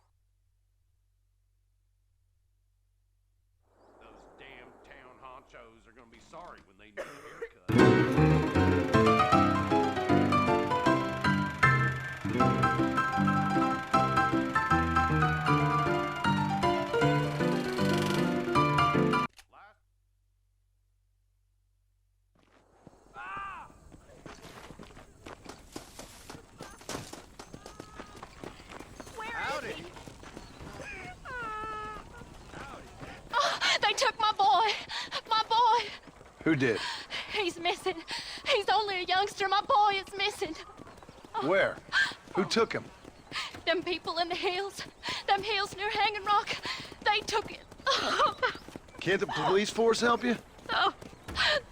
Speaker 13: Those damn town honchos are gonna be sorry when they need a haircut.
Speaker 1: They took my boy. My boy.
Speaker 8: Who did?
Speaker 1: He's missing. He's only a youngster. My boy is missing.
Speaker 8: Where? Who took him?
Speaker 1: Them people in the hills. Them hills near Hanging Rock. They took it.
Speaker 8: Can't the police force help you?
Speaker 1: Oh,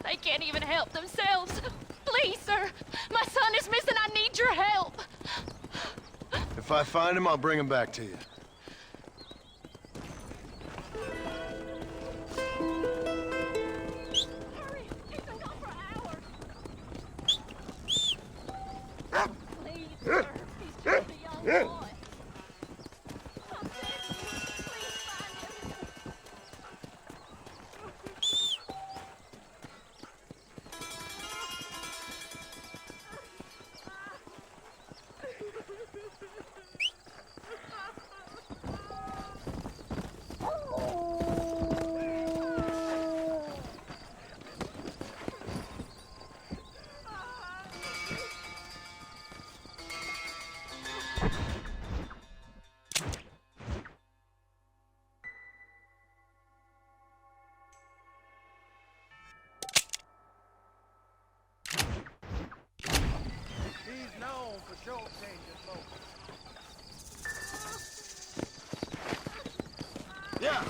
Speaker 1: they can't even help themselves. Please, sir. My son is missing. I need your help.
Speaker 8: If I find him, I'll bring him back to you.
Speaker 1: Hurry. He's been gone for hours. Please, sir. He's just a young boy. I'm begging you. Please find him.
Speaker 13: He's known for short-changing folks.
Speaker 8: Yeah.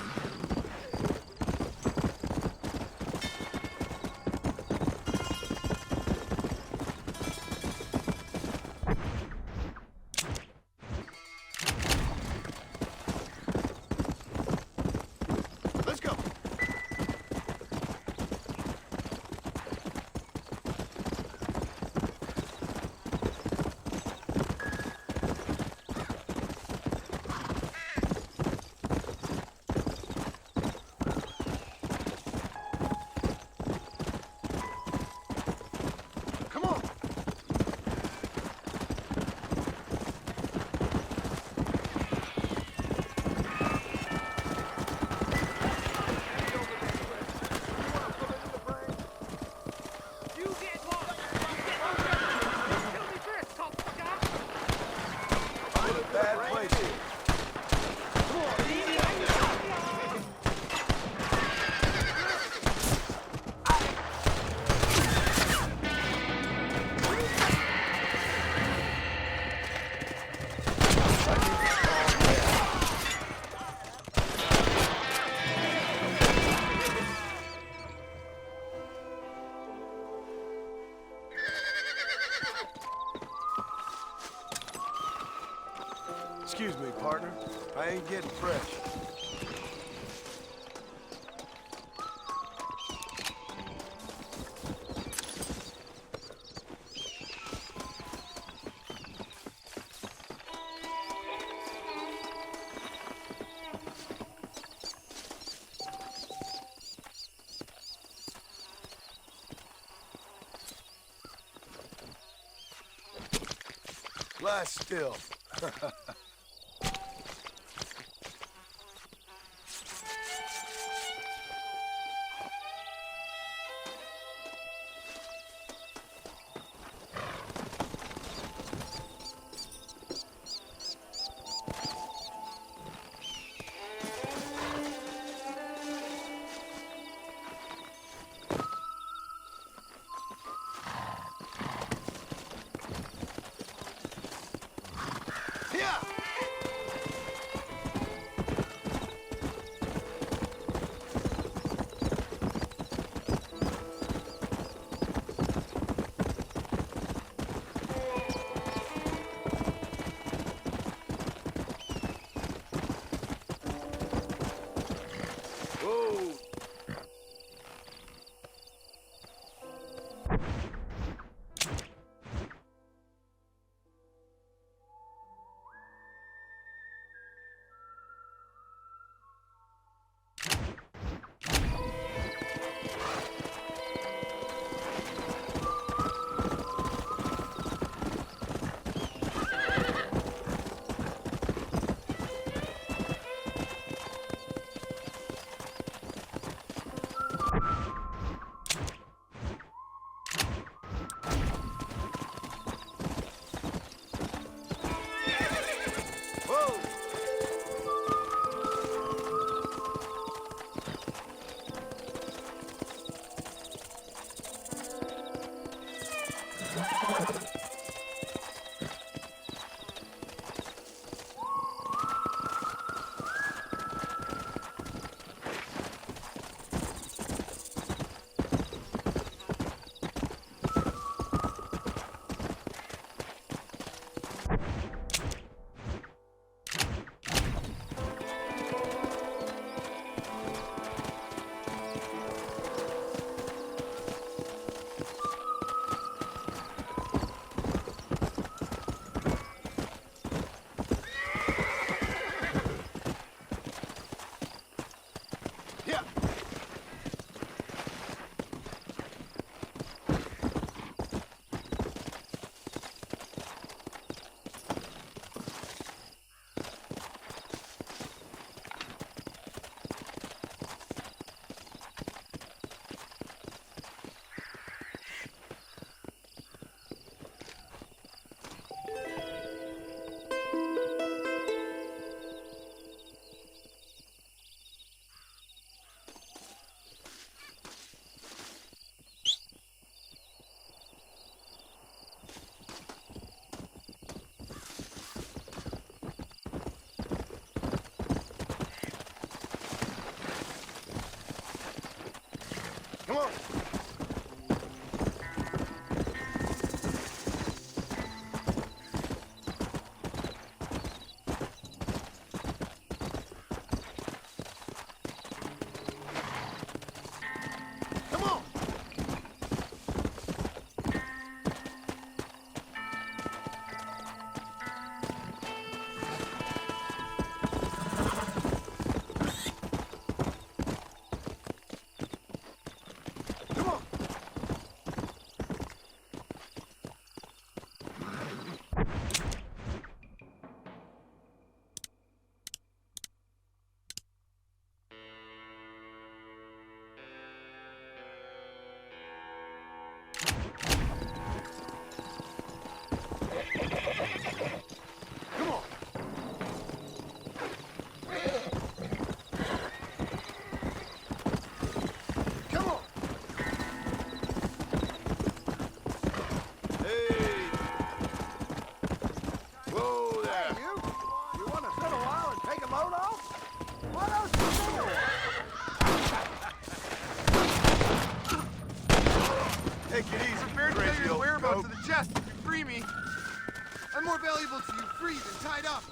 Speaker 8: Excuse me, partner. I ain't getting fresh. Lie still. Come on. Come on. Take it easy,
Speaker 17: Prepared to tell your
Speaker 8: crazy
Speaker 17: whereabouts
Speaker 8: old
Speaker 17: of the chest if you free me. I'm more valuable to you free than tied up.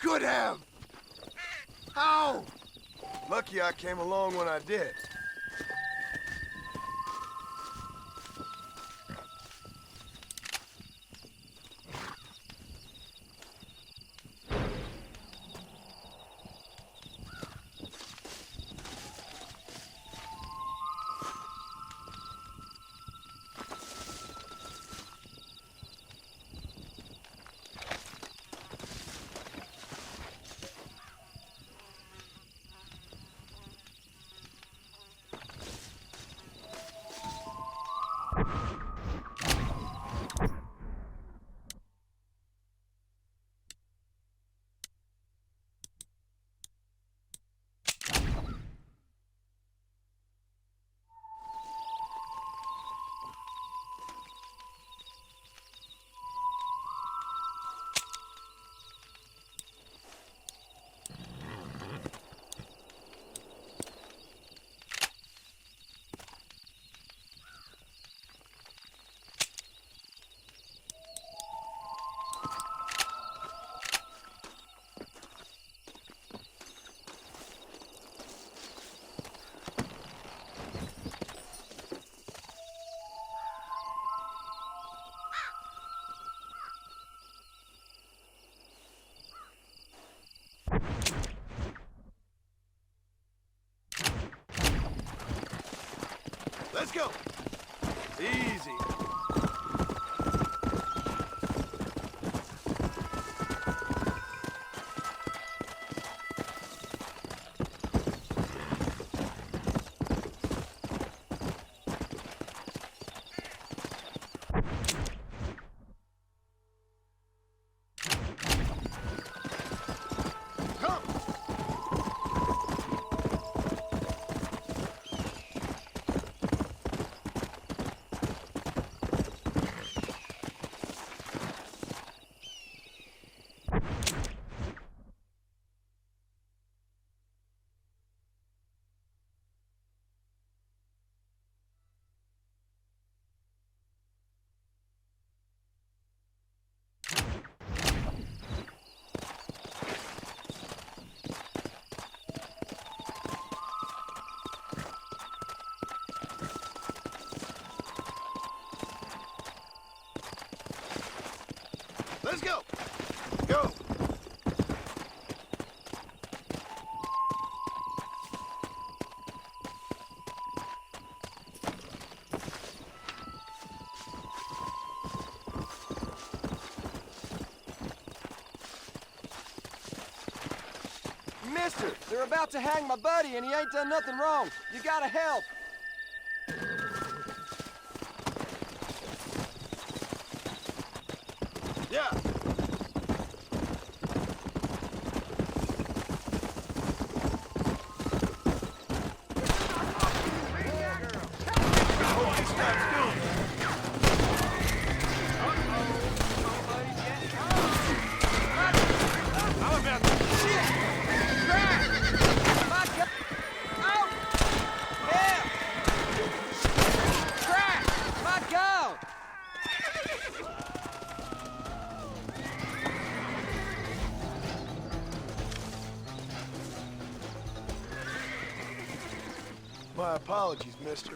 Speaker 8: could have. How? Lucky I came along when I did. Let's go. Easy. Let's go. Go.
Speaker 16: Mister, they're about to hang my buddy and he ain't done nothing wrong. You gotta help.
Speaker 8: Yeah. My apologies, mister.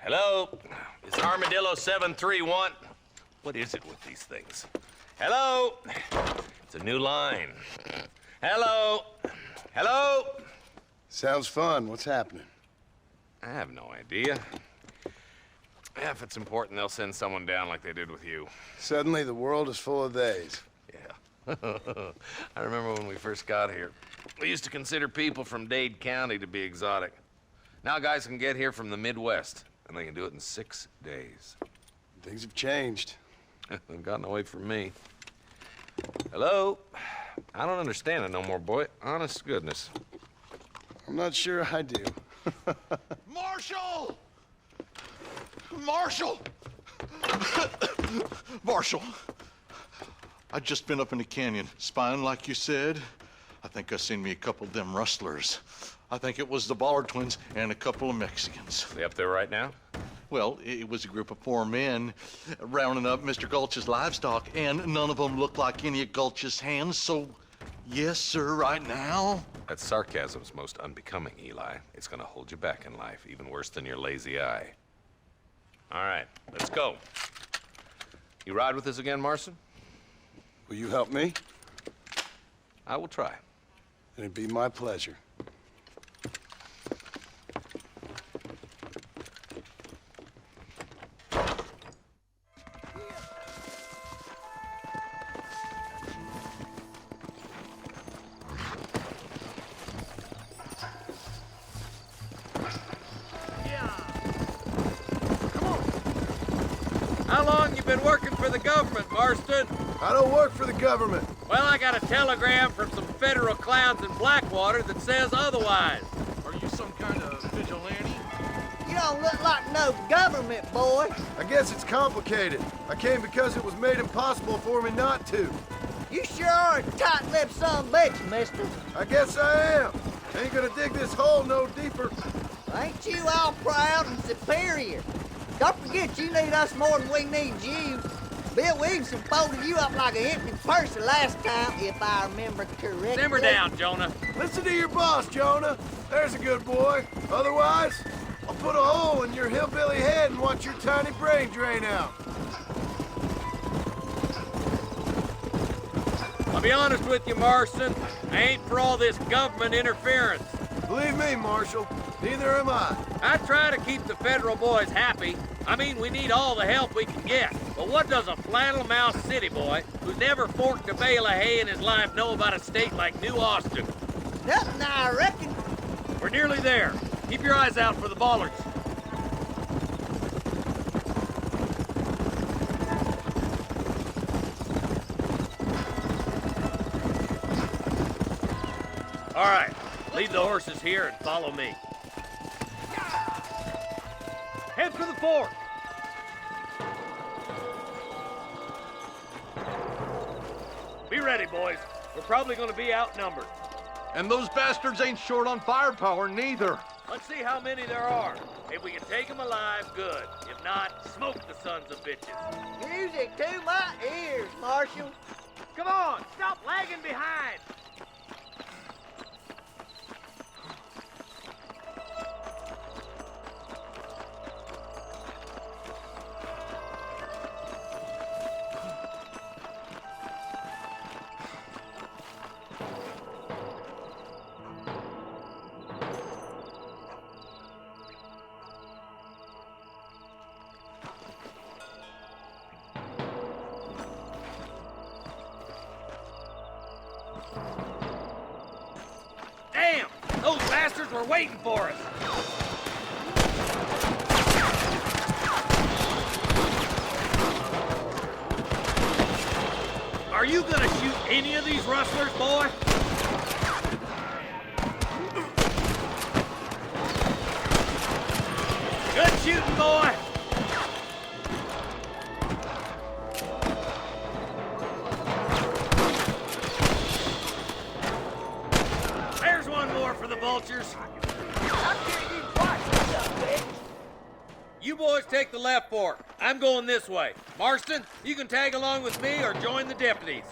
Speaker 5: Hello? Is Armadillo 731? What is it with these things? Hello? It's a new line. Hello? Hello?
Speaker 8: Sounds fun. What's happening?
Speaker 5: I have no idea. Yeah, if it's important, they'll send someone down like they did with you.
Speaker 8: Suddenly, the world is full of theys.
Speaker 5: Yeah. I remember when we first got here. We used to consider people from Dade County to be exotic. Now guys can get here from the Midwest, and they can do it in 6 days.
Speaker 8: Things have changed.
Speaker 5: They've gotten away from me. Hello? I don't understand it no more, boy. Honest to goodness.
Speaker 8: I'm not sure I do.
Speaker 13: Marshal! Marshal! Marshal! I just been up in the canyon, spying like you said. I think I seen me a couple of them rustlers. I think it was the Ballard twins and a couple of Mexicans.
Speaker 5: They up there right now?
Speaker 13: Well, it was a group of 4 men rounding up Mr. Gulch's livestock, and none of them looked like any of Gulch's hands, so yes, sir, right now.
Speaker 5: That sarcasm's most unbecoming, Eli. It's gonna hold you back in life, even worse than your lazy eye. All right, let's go. You ride with us again, Marston?
Speaker 8: Will you help me?
Speaker 5: I will try.
Speaker 8: It'd be my pleasure.
Speaker 5: How long you been working for the government, Marston?
Speaker 8: I don't work for the government.
Speaker 5: Well, I got a telegram from some federal clowns in Blackwater that says otherwise.
Speaker 13: Are you some kind of vigilante?
Speaker 3: You don't look like no government boy.
Speaker 8: I guess it's complicated. I came because it was made impossible for me not to.
Speaker 3: You sure are a tight-lipped son of a bitch, mister.
Speaker 8: I guess I am. Ain't gonna dig this hole no deeper.
Speaker 3: Ain't you all proud and superior? Don't forget you need us more than we need you. Bill Williamson folded you up like an empty purse the last time, if I remember correctly.
Speaker 5: Simmer down, Jonah.
Speaker 8: Listen to your boss, Jonah. There's a good boy. Otherwise, I'll put a hole in your hillbilly head and watch your tiny brain drain out.
Speaker 5: I'll be honest with you, Marston. I ain't for all this government interference.
Speaker 8: Believe me, Marshal, neither am I.
Speaker 5: I try to keep the federal boys happy. I mean, we need all the help we can get. But what does a flannel-mouthed city boy who's never forked a bale of hay in his life know about a state like New Austin?
Speaker 3: Nothing, I reckon.
Speaker 5: We're nearly there. Keep your eyes out for the Ballards. All right, leave the horses here and follow me. Head for the fort. Be ready, boys. We're probably going to be outnumbered.
Speaker 13: And those bastards ain't short on firepower, neither.
Speaker 5: Let's see how many there are. If we can take them alive, good. If not, smoke the sons of bitches.
Speaker 3: Music to my ears, Marshal.
Speaker 5: Come on, stop lagging behind. Damn! Those bastards were waiting for us! Are you gonna shoot any of these rustlers, boy? Good shooting, boy! There's one more for the vultures. You boys take the left fork. I'm going this way. Marston, you can tag along with me or join the deputies.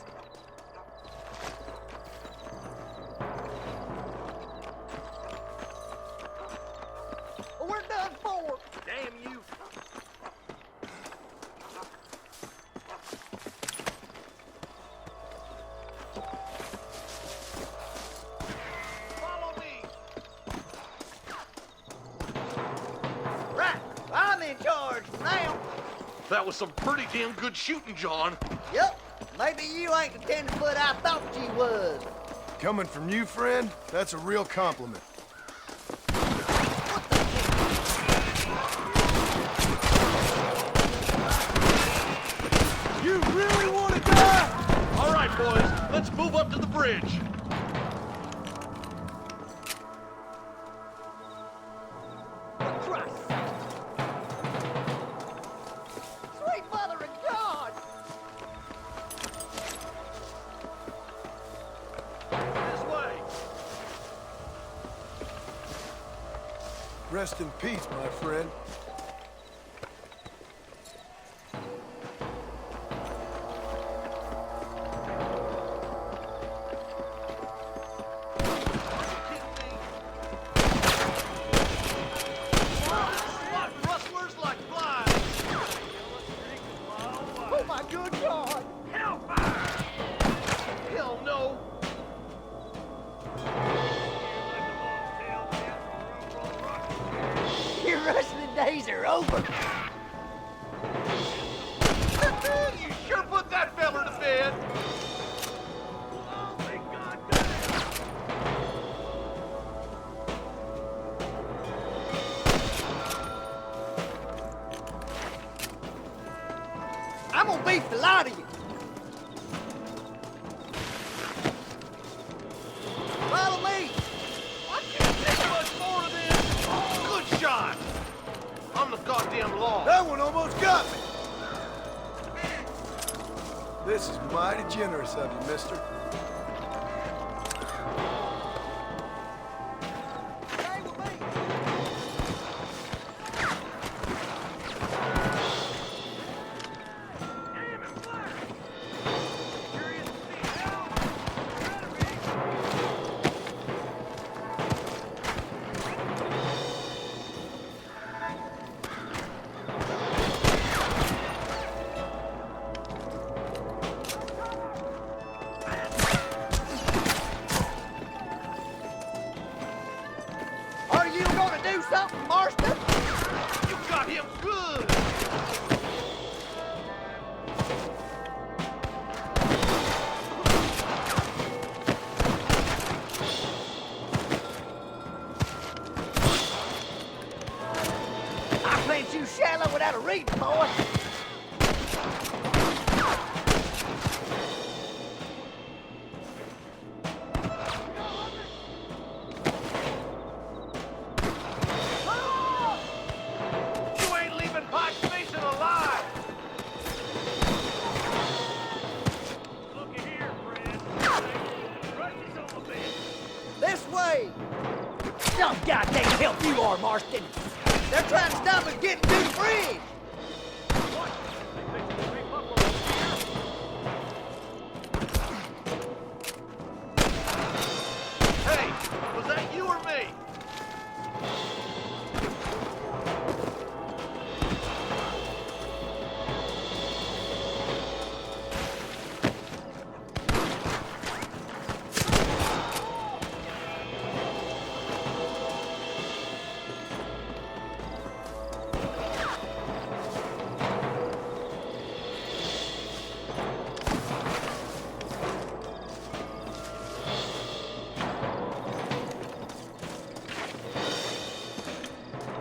Speaker 3: We're done for.
Speaker 5: Damn.
Speaker 3: damn you. Follow me. Right, I'm in charge now.
Speaker 13: That was some pretty damn good shooting, John.
Speaker 3: Yep, maybe you ain't the tenderfoot I thought you was.
Speaker 8: Coming from you, friend, that's a real compliment.
Speaker 13: You really want to die? All right, boys, let's move up to the bridge.
Speaker 3: Sweet mother of God!
Speaker 13: This way.
Speaker 8: Rest in peace, my friend.
Speaker 13: Rustlers like flies.
Speaker 3: Oh my good God!
Speaker 13: Hellfire! Hell no.
Speaker 3: Your rustling days are over.
Speaker 13: You sure put that fella to bed.
Speaker 3: I'm gonna beat the lot of you. Follow me.
Speaker 13: I can't take much more of this. Good shot. I'm the goddamn law.
Speaker 8: That one almost got me. This is mighty generous of you, mister.
Speaker 3: Stay with me. Are you gonna do something, Marston?
Speaker 13: You got him good.
Speaker 3: I plant you shallow without a reading, boy.
Speaker 13: You ain't leaving Pike Station alive. Look here, friend. Russia's on the bed.
Speaker 3: This way. Some goddamn help you are, Marston. They're trying to stop us getting to the bridge.
Speaker 13: Hey, was that you or me?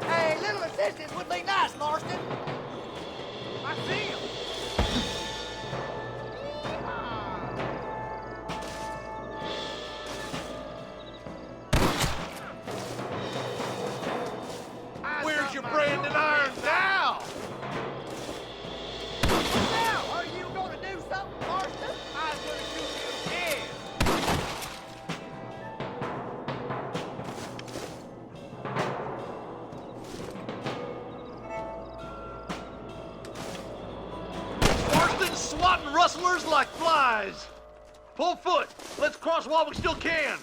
Speaker 3: Hey, little assistance would be nice, Marston.
Speaker 13: I see him. Where's your branding iron now?
Speaker 3: Now, are you gonna do something, Marston?
Speaker 13: I'm gonna shoot you dead. Marston's swatting rustlers like flies. Pull foot. Let's cross while we still can.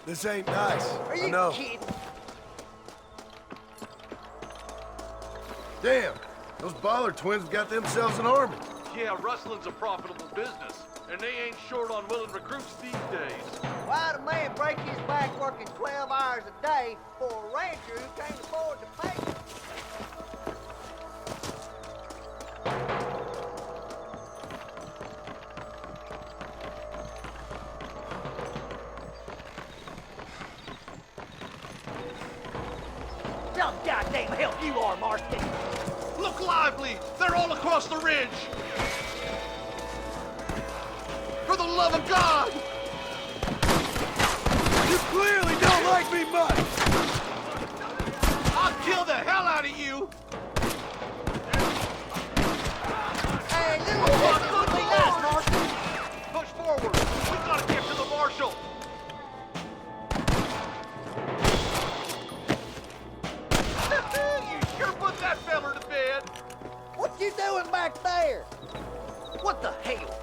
Speaker 8: This ain't nice.
Speaker 3: Are
Speaker 8: I
Speaker 3: you
Speaker 8: know.
Speaker 3: kidding?
Speaker 8: Damn, those Baller twins got themselves an army.
Speaker 13: Yeah, rustling's a profitable business, and they ain't short on willing recruits these days.
Speaker 3: Why'd a man break his back working 12 hours a day for a rancher who can't afford to pay him?
Speaker 16: Some goddamn help you are, Marston.
Speaker 13: Look lively! They're all across the ridge! For the love of God!
Speaker 16: You clearly don't like me much.
Speaker 13: I'll kill the hell out of you!
Speaker 3: Hey, little boy, could be nice, Marston.
Speaker 13: Push forward! We gotta get to the marshal! You sure put that feller to bed!
Speaker 3: What you doing back there? What the hell?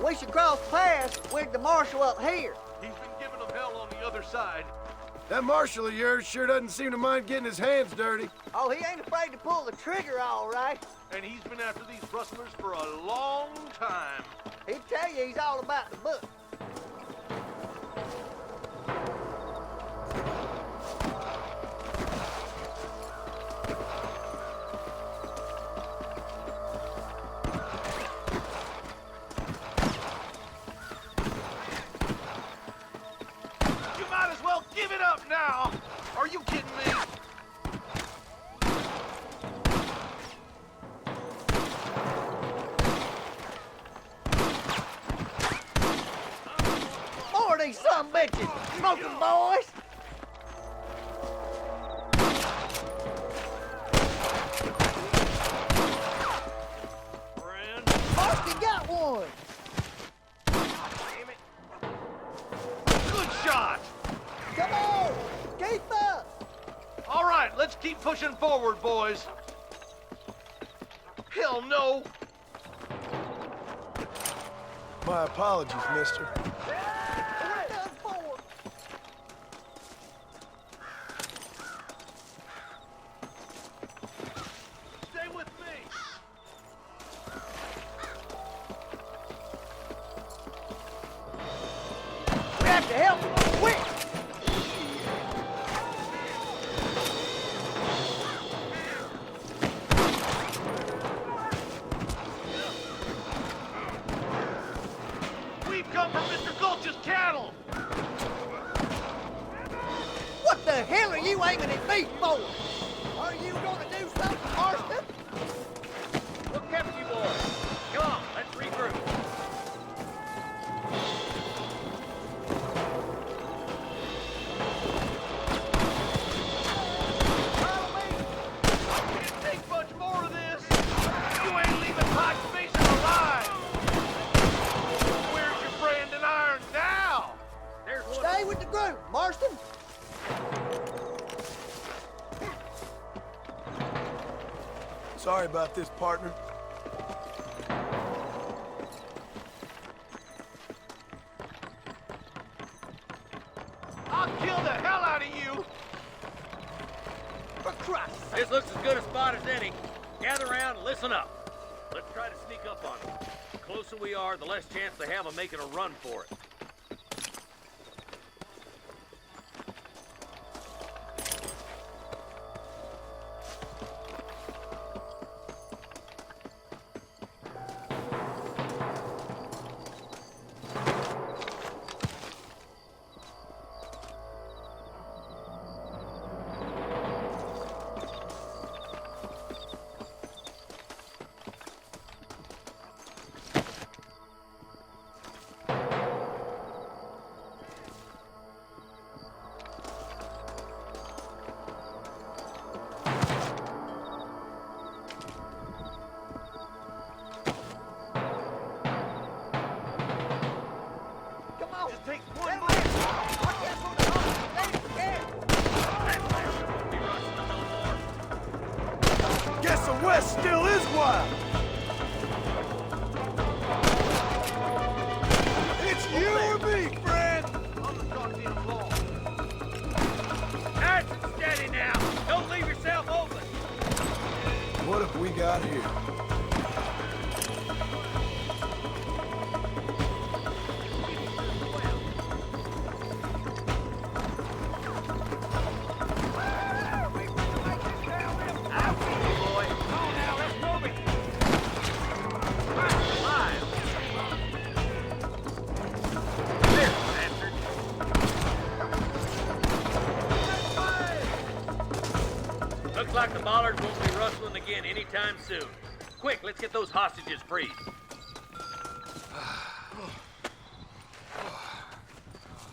Speaker 3: We should cross paths with the marshal up here.
Speaker 13: He's been giving them hell on the other side.
Speaker 8: That marshal of yours sure doesn't seem to mind getting his hands dirty.
Speaker 3: Oh, he ain't afraid to pull the trigger, all right.
Speaker 13: And he's been after these rustlers for a long time.
Speaker 3: He'd tell you he's all about the book.
Speaker 13: You might as well give it up now! Are you kidding me?
Speaker 3: More of these some bitches. Smoking boys. Marston got one.
Speaker 13: Damn it. Good shot!
Speaker 3: Come on. Keep up.
Speaker 13: All right, let's keep pushing forward, boys. Hell no!
Speaker 8: My apologies, mister.
Speaker 3: We're done for.
Speaker 13: Stay with me!
Speaker 3: We have to help him. Quick.
Speaker 13: We've come from Mr. Gulch's cattle!
Speaker 3: What the hell are you aiming at me for? Are you gonna do something, Marston?
Speaker 5: What kept you boys? Come on, let's regroup.
Speaker 13: Follow me! I can't take much more of this! You ain't leaving Pike's Basin alive! Where's your brand and iron now?
Speaker 5: There's one.
Speaker 3: Stay with the group, Marston.
Speaker 8: Sorry about this, partner.
Speaker 13: I'll kill the hell out of you!
Speaker 3: For Christ's sake.
Speaker 5: This looks as good a spot as any. Gather around and listen up. Let's try to sneak up on them. The closer we are, the less chance they have of making a run for it.
Speaker 3: Come on.
Speaker 13: Just take one
Speaker 3: Watch out for the horse. Stay together.
Speaker 16: Guess the West still is wild. It's you or me, friend.
Speaker 5: Nice and steady now. Don't leave yourself open.
Speaker 8: What a got here?
Speaker 5: Looks like the bollards won't be rustling again anytime soon. Quick, let's get those hostages freed.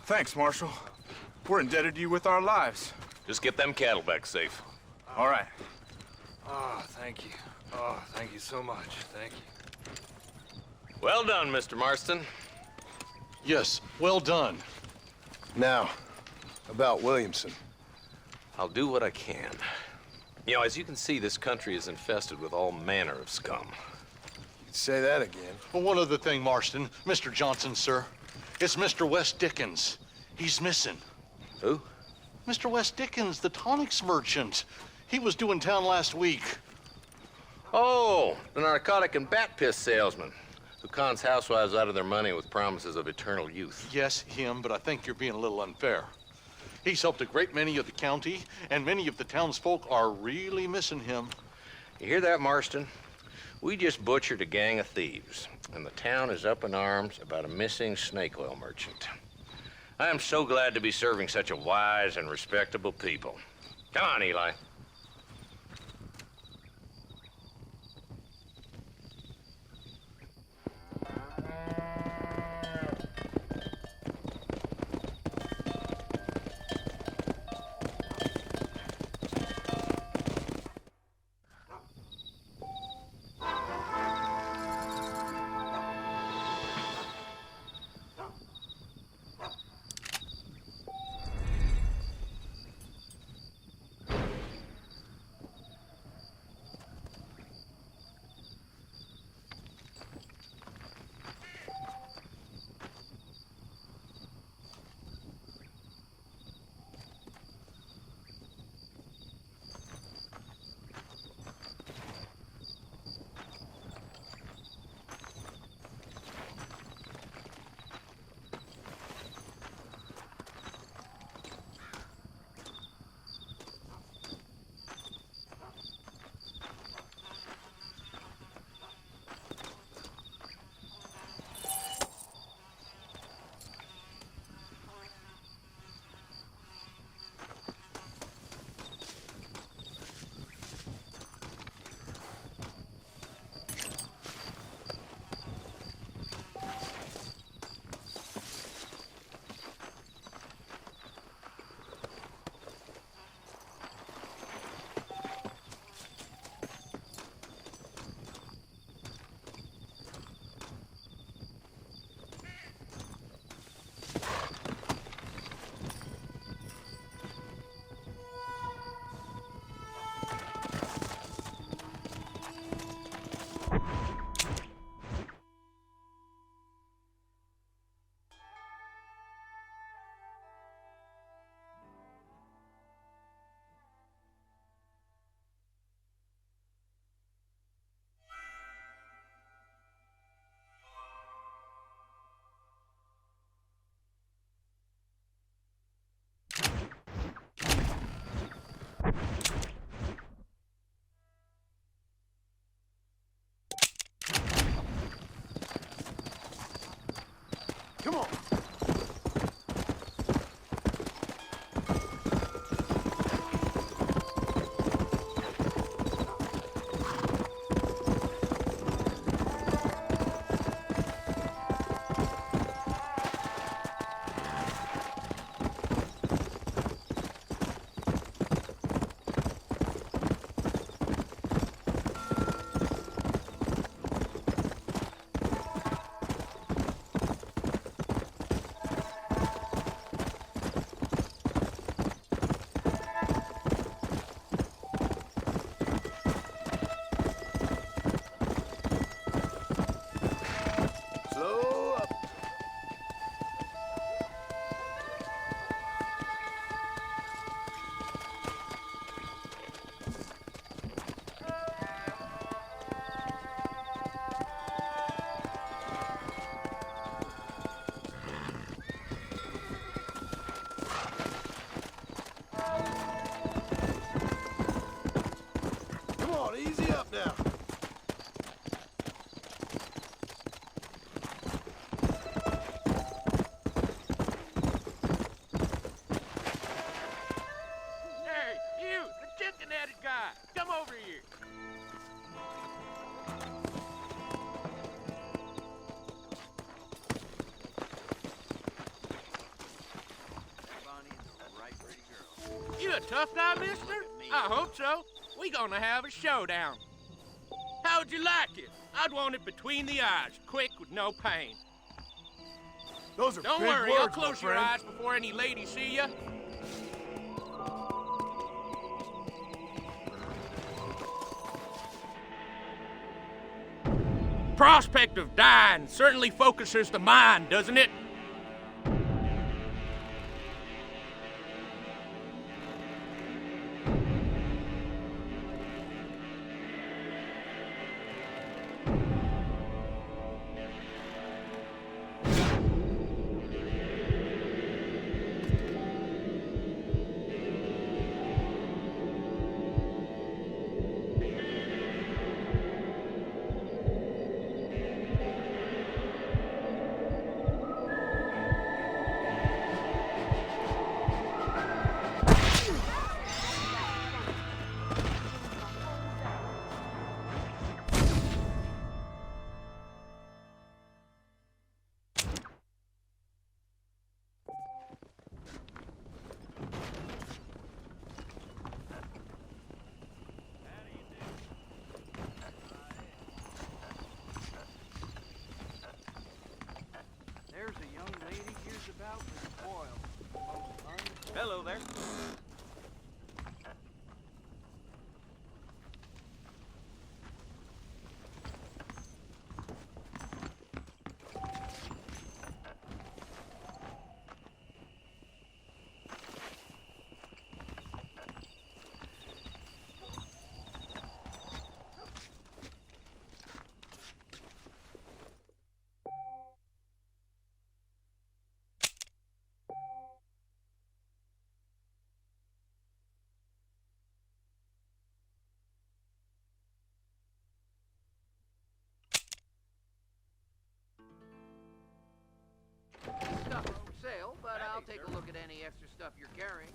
Speaker 17: Thanks, Marshal. We're indebted to you with our lives.
Speaker 12: Just get them cattle back safe.
Speaker 17: All right.
Speaker 14: Oh, thank you. Oh, thank you so much. Thank you.
Speaker 12: Well done, Mr. Marston.
Speaker 13: Yes, well done.
Speaker 8: Now, about Williamson.
Speaker 12: I'll do what I can. You know, as you can see, this country is infested with all manner of scum.
Speaker 8: You'd say that again.
Speaker 13: Well, one other thing, Marston. Mr. Johnson, sir. It's Mr. Wes Dickens. He's missing.
Speaker 12: Who?
Speaker 13: Mr. Wes Dickens, the tonics merchant. He was due in town last week.
Speaker 12: Oh, the narcotic and bat piss salesman who cons housewives out of their money with promises of eternal youth.
Speaker 13: Yes, him, but I think you're being a little unfair. He's helped a great many of the county, and many of the townsfolk are really missing him.
Speaker 12: You hear that, Marston? We just butchered a gang of thieves, and the town is up in arms about a missing snake oil merchant. I am so glad to be serving such a wise and respectable people. Come on, Eli.
Speaker 7: red-headed guy. Come over here. You a tough guy, mister? I hope so. We gonna have a showdown. How'd you like it? I'd want it between the eyes, quick with no pain.
Speaker 17: Those are
Speaker 7: Don't
Speaker 17: big
Speaker 7: worry,
Speaker 17: words,
Speaker 7: I'll close
Speaker 17: my
Speaker 7: your
Speaker 17: friend.
Speaker 7: eyes before any ladies see you. Prospect of dying certainly focuses the mind, doesn't it?
Speaker 18: There's a young lady here's about to spoil.
Speaker 16: Hello there.
Speaker 18: Stuff for sale, but I'll take a look at any extra stuff you're carrying.